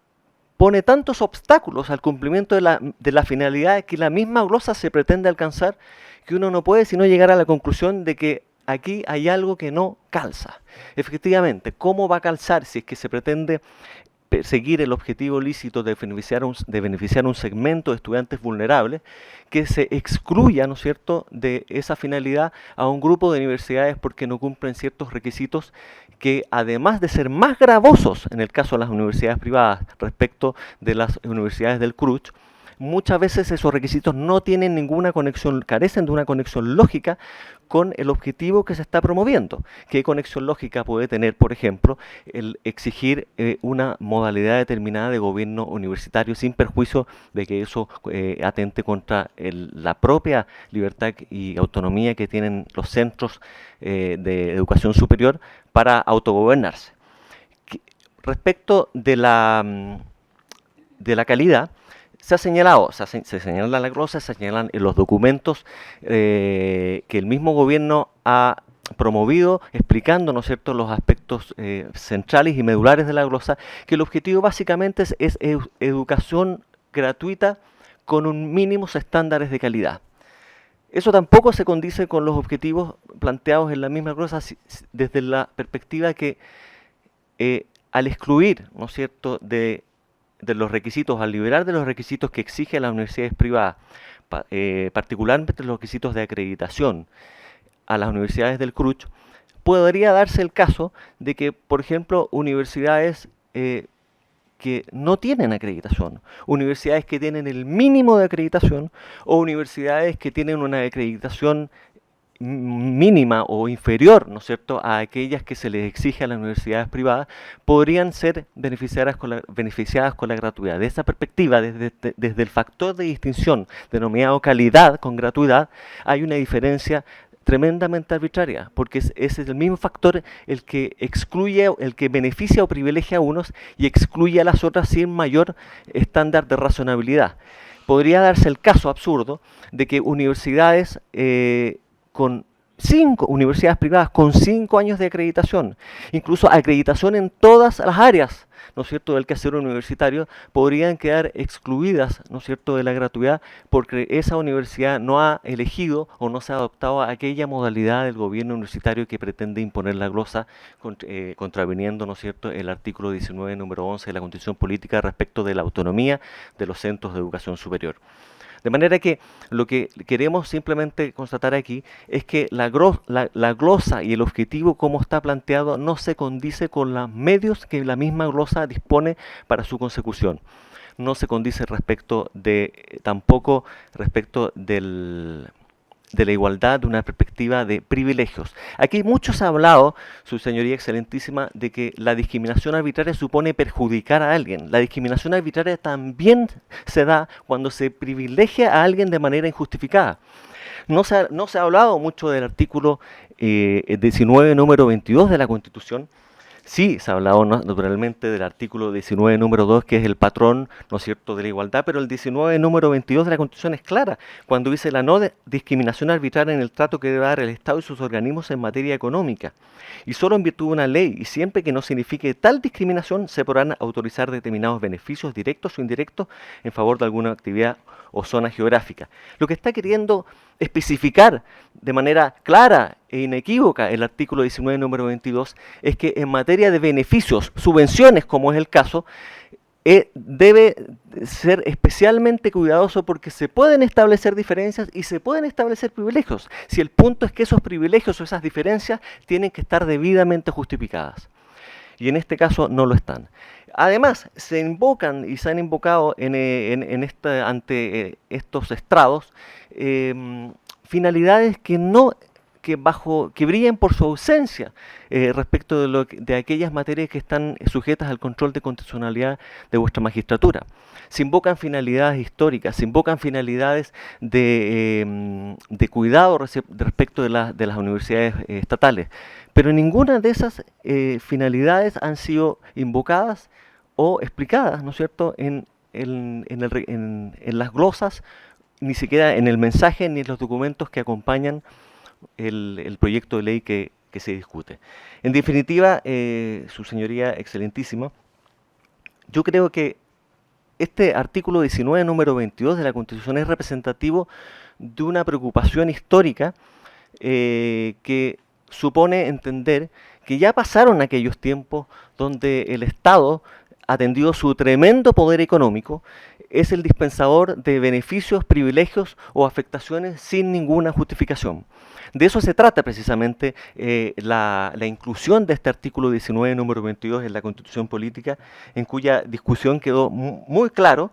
pone tantos obstáculos al cumplimiento de la finalidad que la misma glosa se pretende alcanzar, que uno no puede sino llegar a la conclusión de que aquí hay algo que no calza. Efectivamente, ¿cómo va a calzar si es que se pretende perseguir el objetivo lícito de beneficiar un segmento de estudiantes vulnerables, que se excluya, ¿no es cierto?, de esa finalidad a un grupo de universidades porque no cumplen ciertos requisitos que, además de ser más gravosos en el caso de las universidades privadas respecto de las universidades del CRUCH, muchas veces esos requisitos no tienen ninguna conexión, carecen de una conexión lógica con el objetivo que se está promoviendo. ¿Qué conexión lógica puede tener, por ejemplo, el exigir una modalidad determinada de gobierno universitario sin perjuicio de que eso atente contra la propia libertad y autonomía que tienen los centros de educación superior para autogobernarse? Respecto de la calidad, se ha señalado, se señala la glosa, se señalan en los documentos que el mismo gobierno ha promovido, explicando, ¿no es cierto?, los aspectos centrales y medulares de la glosa, que el objetivo básicamente es educación gratuita con un mínimos estándares de calidad. Eso tampoco se condice con los objetivos planteados en la misma glosa desde la perspectiva que al excluir, ¿no es cierto?, de los requisitos, al liberar de los requisitos que exigen las universidades privadas, particularmente los requisitos de acreditación a las universidades del CRUCH, podría darse el caso de que, por ejemplo, universidades que no tienen acreditación, universidades que tienen el mínimo de acreditación o universidades que tienen una acreditación mínima o inferior, ¿no es cierto?, a aquellas que se les exige a las universidades privadas, podrían ser beneficiadas con la gratuidad. De esa perspectiva, desde el factor de distinción denominado calidad con gratuidad, hay una diferencia tremendamente arbitraria, porque ese es el mismo factor el que excluye, el que beneficia o privilegia a unos y excluye a las otras sin mayor estándar de razonabilidad. Podría darse el caso absurdo de que universidades universidades privadas con 5 años de acreditación, incluso acreditación en todas las áreas, ¿no es cierto?, del quehacer universitario, podrían quedar excluidas, ¿no es cierto?, de la gratuidad porque esa universidad no ha elegido o no se ha adoptado a aquella modalidad del gobierno universitario que pretende imponer la glosa, contraviniendo, ¿no es cierto?, el artículo 19, número 11 de la Constitución Política respecto de la autonomía de los centros de educación superior. De manera que lo que queremos simplemente constatar aquí es que la glosa y el objetivo como está planteado no se condice con los medios que la misma glosa dispone para su consecución. No se condice tampoco respecto de la igualdad de una perspectiva de privilegios. Aquí muchos ha hablado, su señoría excelentísima, de que la discriminación arbitraria supone perjudicar a alguien. La discriminación arbitraria también se da cuando se privilegia a alguien de manera injustificada. No se ha hablado mucho del artículo 19, número 22 de la Constitución, Sí, se ha hablado naturalmente del artículo 19, número 2, que es el patrón, ¿no es cierto?, de la igualdad, pero el 19, número 22 de la Constitución es clara, cuando dice la no discriminación arbitraria en el trato que debe dar el Estado y sus organismos en materia económica. Y solo en virtud de una ley, y siempre que no signifique tal discriminación, se podrán autorizar determinados beneficios directos o indirectos en favor de alguna actividad o zona geográfica. Lo que está queriendo especificar de manera clara e inequívoca el artículo 19, número 22, es que en materia de beneficios, subvenciones, como es el caso, debe ser especialmente cuidadoso porque se pueden establecer diferencias y se pueden establecer privilegios, si el punto es que esos privilegios o esas diferencias tienen que estar debidamente justificadas. Y en este caso no lo están. Además, se invocan y se han invocado ante estos estrados finalidades que brillan por su ausencia respecto de aquellas materias que están sujetas al control de constitucionalidad de vuestra magistratura. Se invocan finalidades históricas, se invocan finalidades de cuidado respecto de las universidades estatales, pero ninguna de esas finalidades han sido invocadas o explicadas, ¿no es cierto?, en las glosas, ni siquiera en el mensaje ni en los documentos que acompañan el proyecto de ley que se discute. En definitiva, su señoría excelentísima, yo creo que este artículo 19, número 22 de la Constitución es representativo de una preocupación histórica que supone entender que ya pasaron aquellos tiempos donde el Estado, atendido su tremendo poder económico, es el dispensador de beneficios, privilegios o afectaciones sin ninguna justificación. De eso se trata precisamente la inclusión de este artículo 19, número 22 en la Constitución Política, en cuya discusión quedó muy claro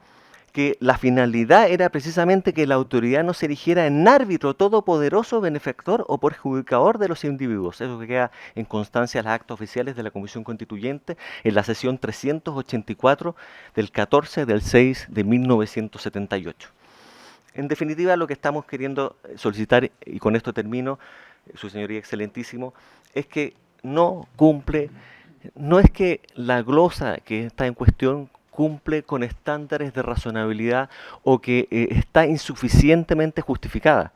que la finalidad era precisamente que la autoridad no se erigiera en árbitro todopoderoso, benefactor o perjudicador de los individuos. Eso que queda en constancia en los actos oficiales de la Comisión Constituyente en la sesión 384 del 14 del 6 de 1978. En definitiva, lo que estamos queriendo solicitar, y con esto termino, su señoría excelentísimo, es que no es que la glosa que está en cuestión cumple con estándares de razonabilidad o que está insuficientemente justificada.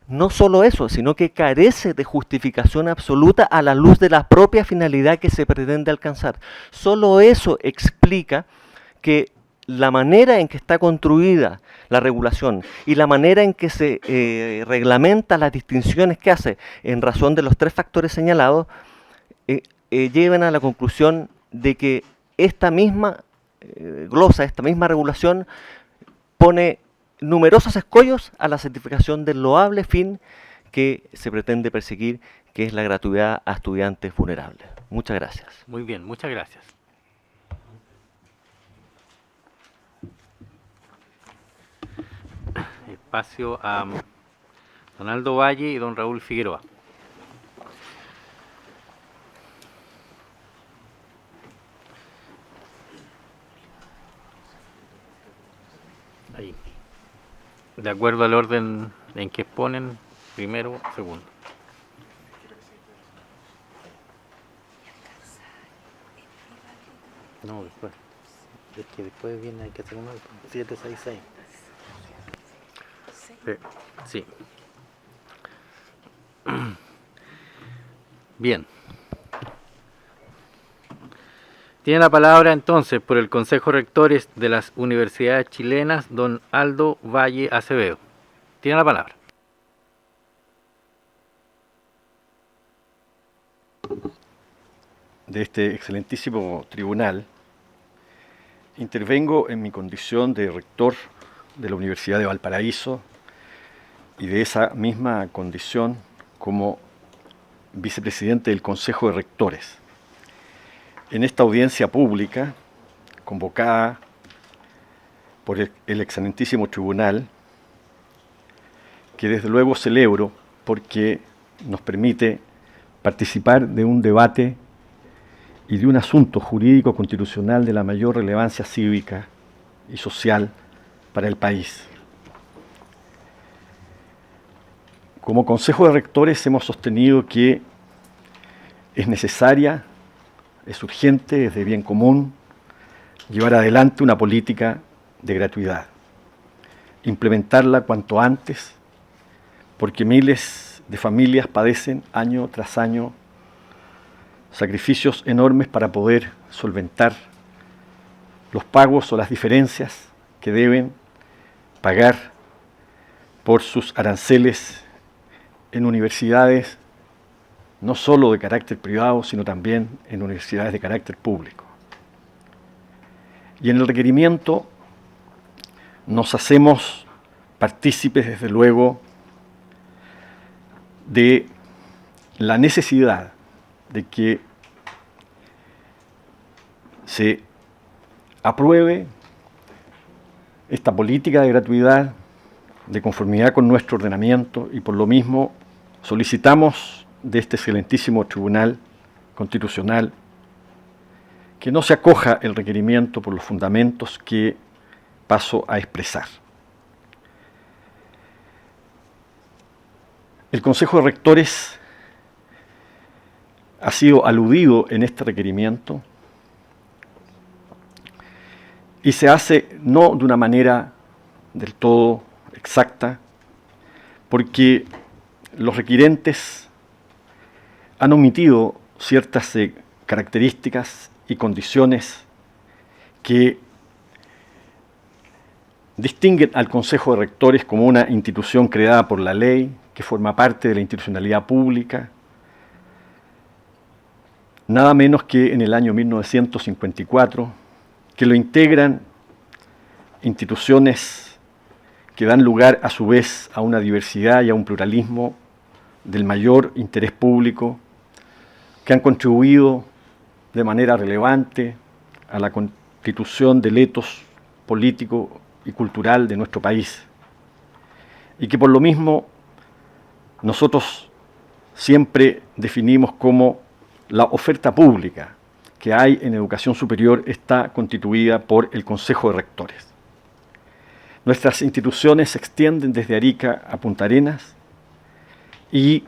No solo eso, sino que carece de justificación absoluta a la luz de la propia finalidad que se pretende alcanzar. Solo eso explica que la manera en que está construida la regulación y la manera en que se reglamenta las distinciones que hace en razón de los tres factores señalados llevan a la conclusión de que esta misma glosa, esta misma regulación pone numerosos escollos a la certificación del loable fin que se pretende perseguir, que es la gratuidad a estudiantes vulnerables. Muchas gracias. Muy bien, muchas gracias. Espacio a don Aldo Valle y don Raúl Figueroa. Ahí. De acuerdo al orden en que exponen, primero, segundo. No, después. Es que después viene, hay que hacer uno, 766. Sí. Bien. Tiene la palabra entonces por el Consejo Rectores de las Universidades Chilenas, don Aldo Valle Acevedo. Tiene la palabra. De este excelentísimo tribunal, intervengo en mi condición de rector de la Universidad de Valparaíso y de esa misma condición como vicepresidente del Consejo de Rectores. En esta audiencia pública, convocada por el excelentísimo tribunal, que desde luego celebro porque nos permite participar de un debate y de un asunto jurídico constitucional de la mayor relevancia cívica y social para el país. Como Consejo de Rectores hemos sostenido que es necesaria es urgente, es de bien común llevar adelante una política de gratuidad, implementarla cuanto antes, porque miles de familias padecen año tras año sacrificios enormes para poder solventar los pagos o las diferencias que deben pagar por sus aranceles en universidades no solo de carácter privado, sino también en universidades de carácter público. Y en el requerimiento nos hacemos partícipes, desde luego, de la necesidad de que se apruebe esta política de gratuidad de conformidad con nuestro ordenamiento, y por lo mismo solicitamos de este excelentísimo Tribunal Constitucional que no se acoja el requerimiento por los fundamentos que paso a expresar. El Consejo de Rectores ha sido aludido en este requerimiento y se hace no de una manera del todo exacta, porque los requirentes han omitido ciertas características y condiciones que distinguen al Consejo de Rectores como una institución creada por la ley, que forma parte de la institucionalidad pública, nada menos que en el año 1954, que lo integran instituciones que dan lugar a su vez a una diversidad y a un pluralismo del mayor interés público, que han contribuido de manera relevante a la constitución del etos político y cultural de nuestro país, y que por lo mismo nosotros siempre definimos como la oferta pública que hay en educación superior está constituida por el Consejo de Rectores. Nuestras instituciones se extienden desde Arica a Punta Arenas y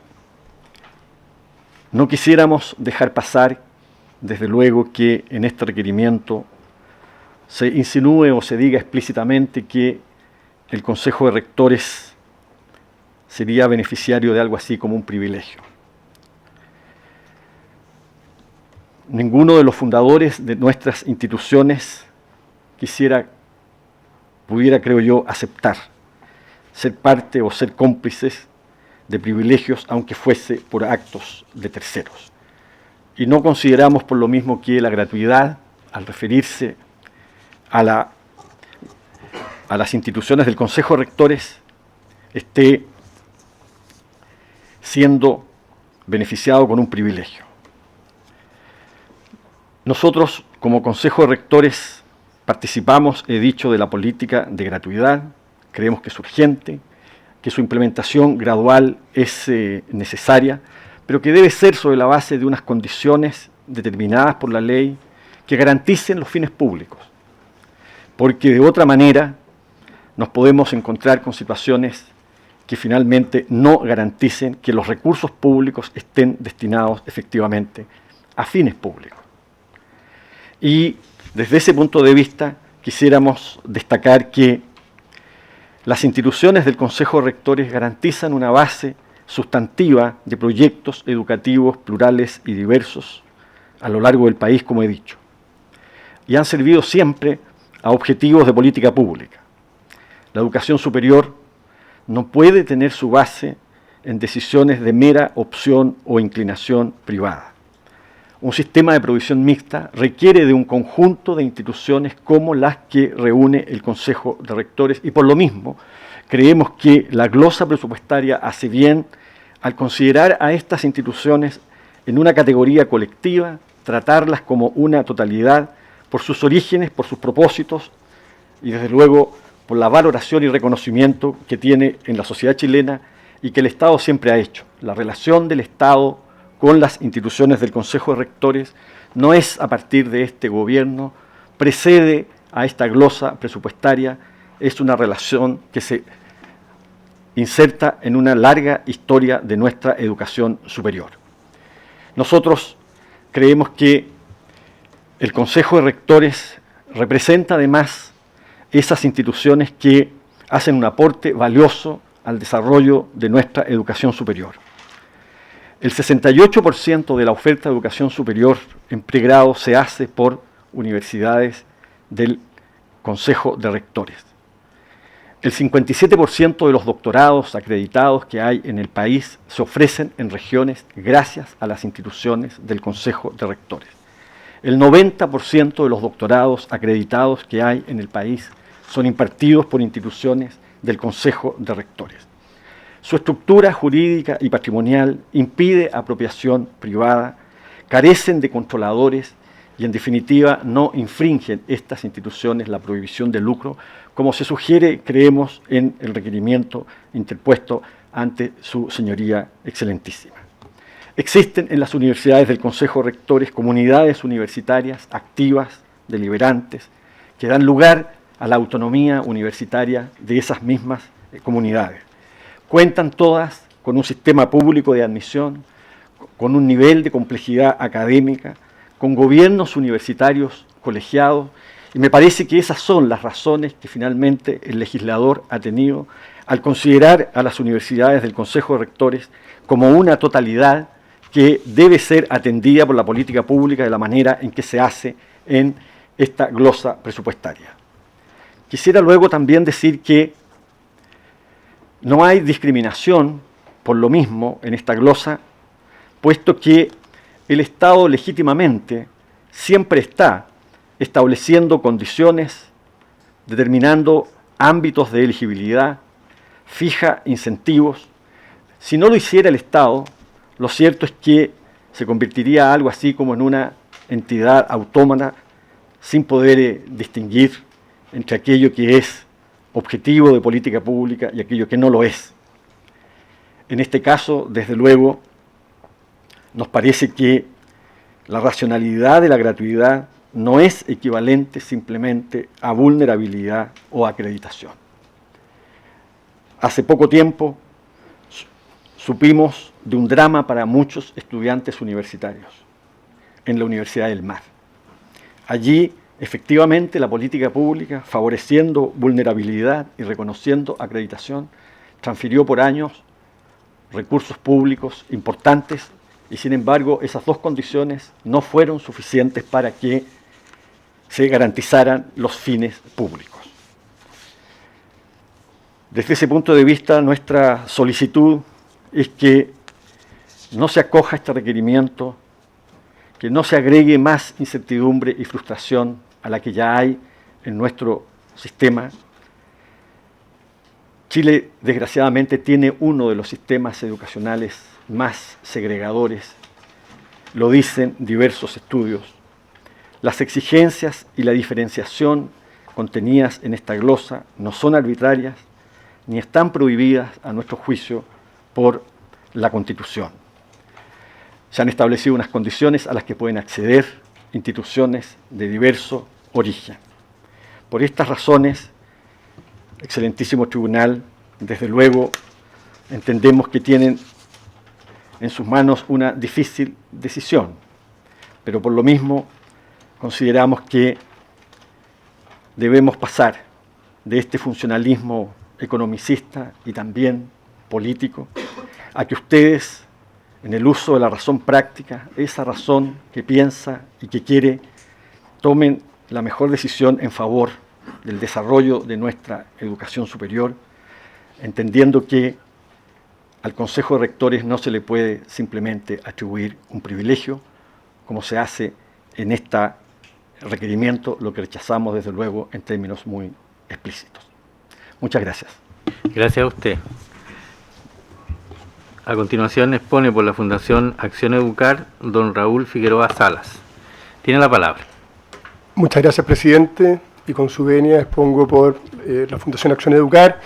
no quisiéramos dejar pasar, desde luego, que en este requerimiento se insinúe o se diga explícitamente que el Consejo de Rectores sería beneficiario de algo así como un privilegio. Ninguno de los fundadores de nuestras instituciones pudiera, creo yo, aceptar ser parte o ser cómplices de privilegios, aunque fuese por actos de terceros. Y no consideramos por lo mismo que la gratuidad, al referirse a las instituciones del Consejo de Rectores, esté siendo beneficiado con un privilegio. Nosotros, como Consejo de Rectores, participamos, he dicho, de la política de gratuidad. Creemos que es urgente, que su implementación gradual es necesaria, pero que debe ser sobre la base de unas condiciones determinadas por la ley que garanticen los fines públicos, porque de otra manera nos podemos encontrar con situaciones que finalmente no garanticen que los recursos públicos estén destinados efectivamente a fines públicos. Y desde ese punto de vista quisiéramos destacar que las instituciones del Consejo de Rectores garantizan una base sustantiva de proyectos educativos plurales y diversos a lo largo del país, como he dicho, y han servido siempre a objetivos de política pública. La educación superior no puede tener su base en decisiones de mera opción o inclinación privada. Un sistema de provisión mixta requiere de un conjunto de instituciones como las que reúne el Consejo de Rectores, y por lo mismo creemos que la glosa presupuestaria hace bien al considerar a estas instituciones en una categoría colectiva, tratarlas como una totalidad por sus orígenes, por sus propósitos y desde luego por la valoración y reconocimiento que tiene en la sociedad chilena y que el Estado siempre ha hecho. La relación del Estado con las instituciones del Consejo de Rectores no es a partir de este gobierno, precede a esta glosa presupuestaria, es una relación que se inserta en una larga historia de nuestra educación superior. Nosotros creemos que El Consejo de Rectores representa además esas instituciones que hacen un aporte valioso al desarrollo de nuestra educación superior. El 68% de la oferta de educación superior en pregrado se hace por universidades del Consejo de Rectores. El 57% de los doctorados acreditados que hay en el país se ofrecen en regiones gracias a las instituciones del Consejo de Rectores. El 90% de los doctorados acreditados que hay en el país son impartidos por instituciones del Consejo de Rectores. Su estructura jurídica y patrimonial impide apropiación privada, carecen de controladores y en definitiva no infringen estas instituciones la prohibición de lucro, como se sugiere, creemos, en el requerimiento interpuesto ante su señoría excelentísima. Existen en las universidades del Consejo de Rectores comunidades universitarias activas, deliberantes, que dan lugar a la autonomía universitaria de esas mismas comunidades. Cuentan todas con un sistema público de admisión, con un nivel de complejidad académica, con gobiernos universitarios colegiados, y me parece que esas son las razones que finalmente el legislador ha tenido al considerar a las universidades del Consejo de Rectores como una totalidad que debe ser atendida por la política pública de la manera en que se hace en esta glosa presupuestaria. Quisiera luego también decir que no hay discriminación por lo mismo en esta glosa, puesto que el Estado legítimamente siempre está estableciendo condiciones, determinando ámbitos de elegibilidad, fija incentivos. Si no lo hiciera el Estado, lo cierto es que se convertiría algo así como en una entidad autónoma sin poder distinguir entre aquello que es objetivo de política pública y aquello que no lo es. En este caso, desde luego, nos parece que la racionalidad de la gratuidad no es equivalente simplemente a vulnerabilidad o acreditación. Hace poco tiempo supimos de un drama para muchos estudiantes universitarios en la Universidad del Mar. Allí, efectivamente, la política pública, favoreciendo vulnerabilidad y reconociendo acreditación, transfirió por años recursos públicos importantes y, sin embargo, esas dos condiciones no fueron suficientes para que se garantizaran los fines públicos. Desde ese punto de vista, nuestra solicitud es que no se acoja este requerimiento, que no se agregue más incertidumbre y frustración a la que ya hay en nuestro sistema. Chile, desgraciadamente, tiene uno de los sistemas educacionales más segregadores, lo dicen diversos estudios. Las exigencias y la diferenciación contenidas en esta glosa no son arbitrarias ni están prohibidas, a nuestro juicio, por la Constitución. Se han establecido unas condiciones a las que pueden acceder instituciones de diverso origen. Por estas razones, excelentísimo tribunal, desde luego entendemos que tienen en sus manos una difícil decisión, pero por lo mismo consideramos que debemos pasar de este funcionalismo economicista y también político a que ustedes, en el uso de la razón práctica, esa razón que piensa y que quiere, tomen la mejor decisión en favor del desarrollo de nuestra educación superior, entendiendo que al Consejo de Rectores no se le puede simplemente atribuir un privilegio, como se hace en este requerimiento, lo que rechazamos desde luego en términos muy explícitos. Muchas gracias. Gracias a usted. A continuación expone por la Fundación Acción Educar don Raúl Figueroa Salas. Tiene la palabra. Muchas gracias, presidente, y con su venia expongo por la Fundación Acción Educar,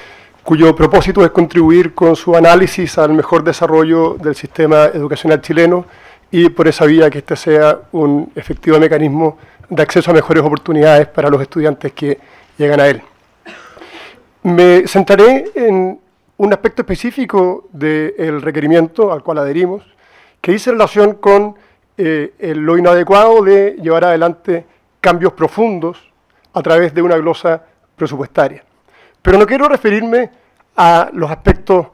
cuyo propósito es contribuir con su análisis al mejor desarrollo del sistema educacional chileno y por esa vía que este sea un efectivo mecanismo de acceso a mejores oportunidades para los estudiantes que llegan a él. Me centraré en un aspecto específico del requerimiento al cual adherimos, que dice relación con lo inadecuado de llevar adelante cambios profundos a través de una glosa presupuestaria. Pero no quiero referirme a los aspectos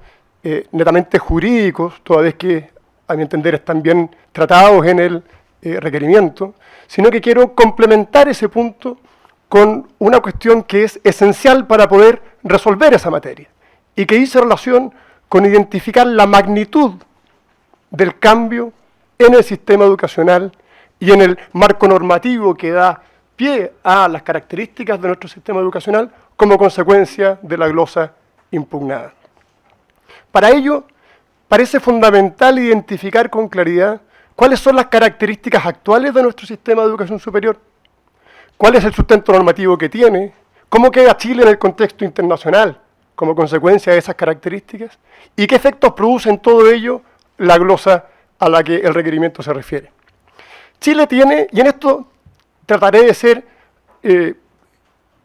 netamente jurídicos, toda vez que, a mi entender, están bien tratados en el requerimiento, sino que quiero complementar ese punto con una cuestión que es esencial para poder resolver esa materia y que dice relación con identificar la magnitud del cambio en el sistema educacional y en el marco normativo que da pie a las características de nuestro sistema educacional como consecuencia de la glosa impugnada. Para ello, parece fundamental identificar con claridad cuáles son las características actuales de nuestro sistema de educación superior, cuál es el sustento normativo que tiene, cómo queda Chile en el contexto internacional como consecuencia de esas características y qué efectos produce en todo ello la glosa a la que el requerimiento se refiere. Chile tiene, y en esto trataré de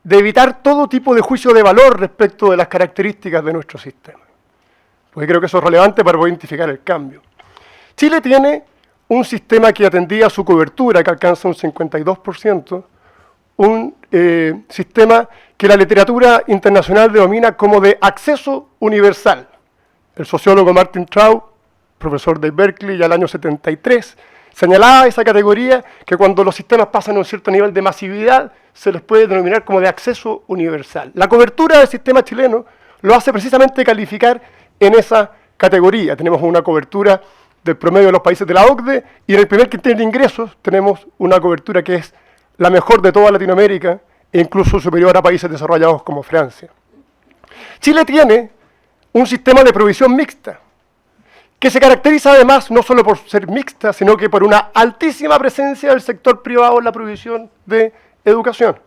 evitar todo tipo de juicio de valor respecto de las características de nuestro sistema, porque creo que eso es relevante para poder identificar el cambio. Chile tiene un sistema que atendía a su cobertura, que alcanza un 52%, un sistema que la literatura internacional denomina como de acceso universal. El sociólogo Martin Traub, profesor de Berkeley, ya el año 73, señalaba esa categoría que cuando los sistemas pasan a un cierto nivel de masividad, se les puede denominar como de acceso universal. La cobertura del sistema chileno lo hace precisamente calificar en esa categoría. Tenemos una cobertura del promedio de los países de la OCDE y en el primer quintil de ingresos tenemos una cobertura que es la mejor de toda Latinoamérica e incluso superior a países desarrollados como Francia. Chile tiene un sistema de provisión mixta, que se caracteriza además no solo por ser mixta, sino que por una altísima presencia del sector privado en la provisión de educación.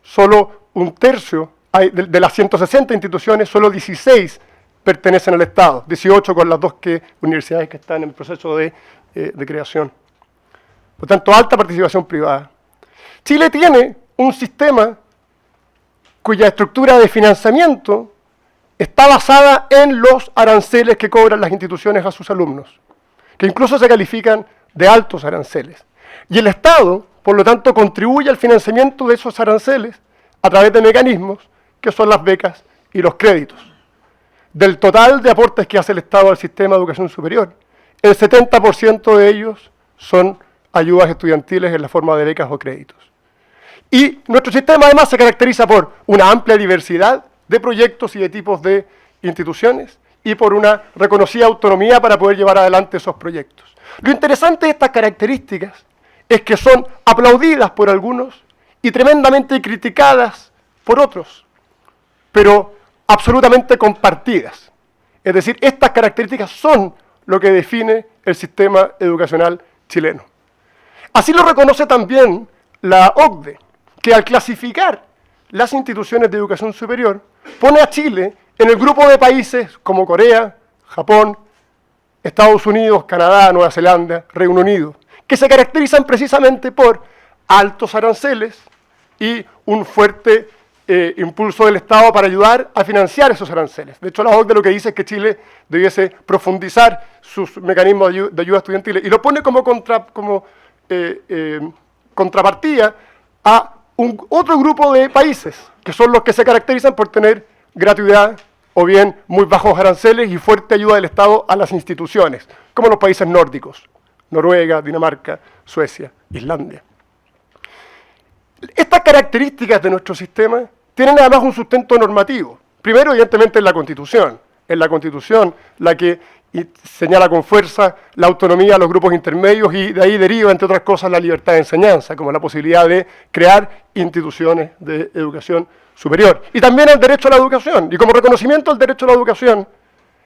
Solo un tercio de las 160 instituciones, solo 16 pertenecen al Estado, 18 con las dos universidades que están en proceso de creación. Por tanto, alta participación privada. Chile tiene un sistema cuya estructura de financiamiento está basada en los aranceles que cobran las instituciones a sus alumnos, que incluso se califican de altos aranceles. Y el Estado, por lo tanto, contribuye al financiamiento de esos aranceles a través de mecanismos que son las becas y los créditos. Del total de aportes que hace el Estado al sistema de educación superior, el 70% de ellos son ayudas estudiantiles en la forma de becas o créditos. Y nuestro sistema además se caracteriza por una amplia diversidad de proyectos y de tipos de instituciones y por una reconocida autonomía para poder llevar adelante esos proyectos. Lo interesante de estas características es que son aplaudidas por algunos y tremendamente criticadas por otros, pero absolutamente compartidas. Es decir, estas características son lo que define el sistema educacional chileno. Así lo reconoce también la OCDE, que al clasificar las instituciones de educación superior, pone a Chile en el grupo de países como Corea, Japón, Estados Unidos, Canadá, Nueva Zelanda, Reino Unido, que se caracterizan precisamente por altos aranceles y un fuerte impulso del Estado para ayudar a financiar esos aranceles. De hecho, la OCDE lo que dice es que Chile debiese profundizar sus mecanismos de ayuda estudiantil y lo pone como contrapartida a otro grupo de países, que son los que se caracterizan por tener gratuidad o bien muy bajos aranceles y fuerte ayuda del Estado a las instituciones, como los países nórdicos, Noruega, Dinamarca, Suecia, Islandia. Estas características de nuestro sistema tienen además un sustento normativo. Primero, evidentemente, en la Constitución. En la Constitución, la que señala con fuerza la autonomía a los grupos intermedios y de ahí deriva, entre otras cosas, la libertad de enseñanza, como la posibilidad de crear instituciones de educación superior. Y también el derecho a la educación. Y como reconocimiento del derecho a la educación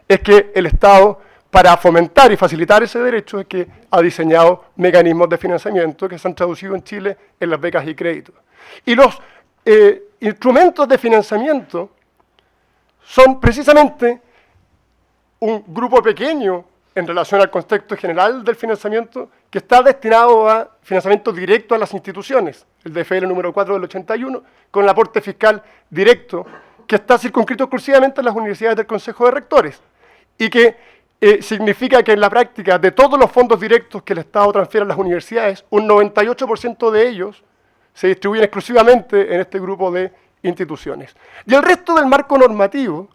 es que el Estado, para fomentar y facilitar ese derecho, es que ha diseñado mecanismos de financiamiento que se han traducido en Chile en las becas y créditos. Y los instrumentos de financiamiento son precisamente un grupo pequeño en relación al contexto general del financiamiento que está destinado a financiamiento directo a las instituciones, el DFL número 4 del 81, con el aporte fiscal directo que está circunscrito exclusivamente en las universidades del Consejo de Rectores y que significa que en la práctica de todos los fondos directos que el Estado transfiere a las universidades, un 98% de ellos se distribuyen exclusivamente en este grupo de instituciones. Y el resto del marco normativo,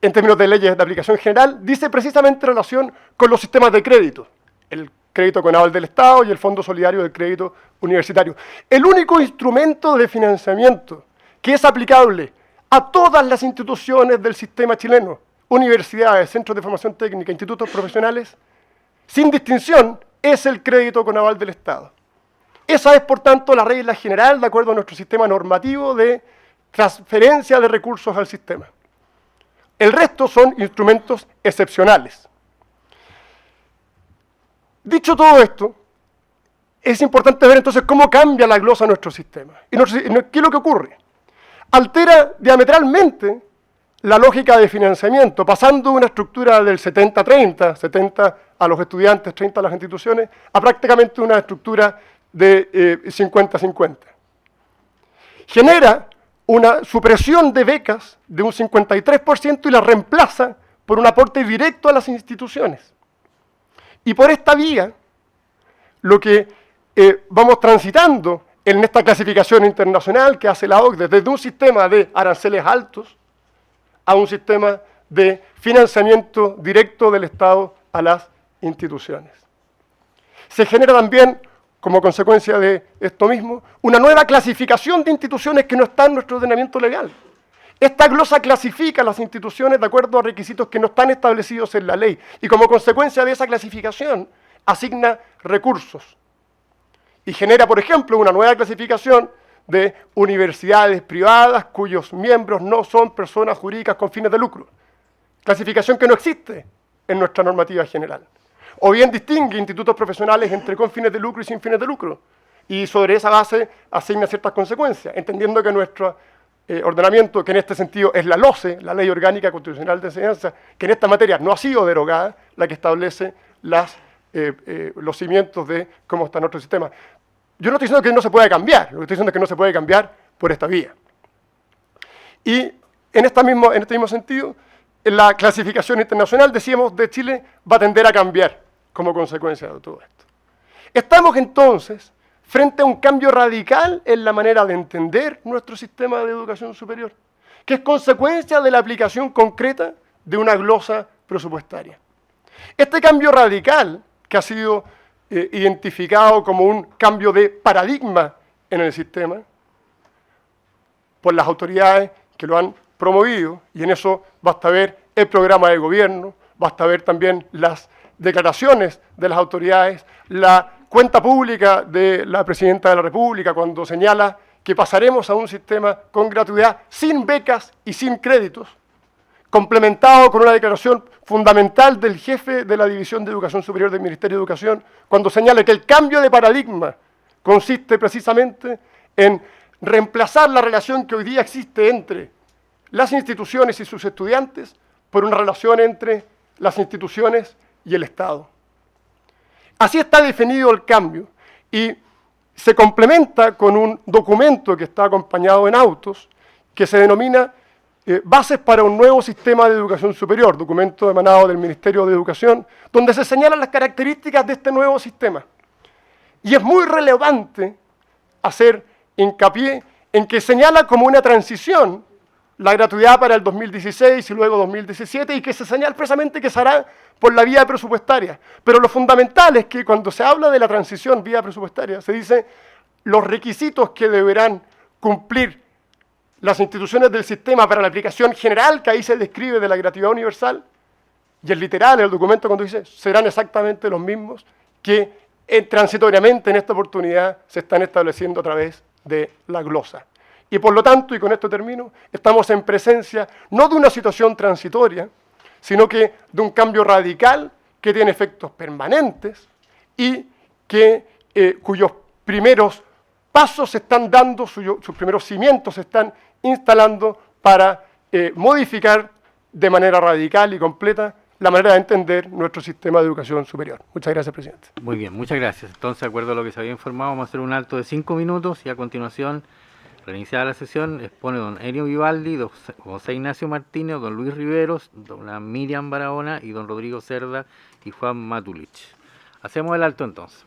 en términos de leyes de aplicación general, dice precisamente en relación con los sistemas de crédito, el crédito con aval del Estado y el Fondo Solidario del Crédito Universitario. El único instrumento de financiamiento que es aplicable a todas las instituciones del sistema chileno, universidades, centros de formación técnica, institutos profesionales, sin distinción, es el crédito con aval del Estado. Esa es, por tanto, la regla general de acuerdo a nuestro sistema normativo de transferencia de recursos al sistema. El resto son instrumentos excepcionales. Dicho todo esto, es importante ver entonces cómo cambia la glosa nuestro sistema. ¿Y qué es lo que ocurre? Altera diametralmente la lógica de financiamiento, pasando de una estructura del 70-30, 70 a los estudiantes, 30 a las instituciones, a prácticamente una estructura de 50-50. Genera una supresión de becas de un 53% y la reemplaza por un aporte directo a las instituciones. Y por esta vía, lo que vamos transitando en esta clasificación internacional que hace la OCDE, desde un sistema de aranceles altos a un sistema de financiamiento directo del Estado a las instituciones. Se genera también, como consecuencia de esto mismo, una nueva clasificación de instituciones que no está en nuestro ordenamiento legal. Esta glosa clasifica las instituciones de acuerdo a requisitos que no están establecidos en la ley y como consecuencia de esa clasificación asigna recursos y genera, por ejemplo, una nueva clasificación de universidades privadas cuyos miembros no son personas jurídicas con fines de lucro. Clasificación que no existe en nuestra normativa general. O bien distingue institutos profesionales entre con fines de lucro y sin fines de lucro. Y sobre esa base asigna ciertas consecuencias, entendiendo que nuestro ordenamiento, que en este sentido es la LOCE, la Ley Orgánica Constitucional de Enseñanza, que en esta materia no ha sido derogada, la que establece los cimientos de cómo está nuestro sistema. Yo no estoy diciendo que no se pueda cambiar, lo que estoy diciendo es que no se puede cambiar por esta vía. Y en este mismo sentido, en la clasificación internacional, decíamos, de Chile va a tender a cambiar como consecuencia de todo esto. Estamos entonces frente a un cambio radical en la manera de entender nuestro sistema de educación superior, que es consecuencia de la aplicación concreta de una glosa presupuestaria. Este cambio radical, que ha sido identificado como un cambio de paradigma en el sistema, por las autoridades que lo han promovido, y en eso basta ver el programa de gobierno, basta ver también las declaraciones de las autoridades, la cuenta pública de la Presidenta de la República cuando señala que pasaremos a un sistema con gratuidad sin becas y sin créditos, complementado con una declaración fundamental del jefe de la División de Educación Superior del Ministerio de Educación, cuando señala que el cambio de paradigma consiste precisamente en reemplazar la relación que hoy día existe entre las instituciones y sus estudiantes por una relación entre las instituciones y el Estado. Así está definido el cambio y se complementa con un documento que está acompañado en autos que se denomina Bases para un nuevo sistema de educación superior, documento emanado del Ministerio de Educación, donde se señalan las características de este nuevo sistema. Y es muy relevante hacer hincapié en que señala como una transición la gratuidad para el 2016 y luego 2017, y que se señala expresamente que se hará por la vía presupuestaria. Pero lo fundamental es que cuando se habla de la transición vía presupuestaria, se dice los requisitos que deberán cumplir las instituciones del sistema para la aplicación general, que ahí se describe de la gratuidad universal, y el literal, el documento cuando dice, serán exactamente los mismos que transitoriamente en esta oportunidad se están estableciendo a través de la glosa. Y por lo tanto, y con esto termino, estamos en presencia no de una situación transitoria, sino que de un cambio radical que tiene efectos permanentes y que, cuyos primeros pasos se están dando, sus primeros cimientos se están instalando para modificar de manera radical y completa la manera de entender nuestro sistema de educación superior. Muchas gracias, presidente. Muy bien, muchas gracias. Entonces, de acuerdo a lo que se había informado, vamos a hacer un alto de 5 minutos y a continuación Reiniciada la sesión, expone don Enio Vivaldi, don José Ignacio Martínez, don Luis Riveros, dona Miriam Barahona y don Rodrigo Cerda y Juan Matulich. Hacemos el alto entonces.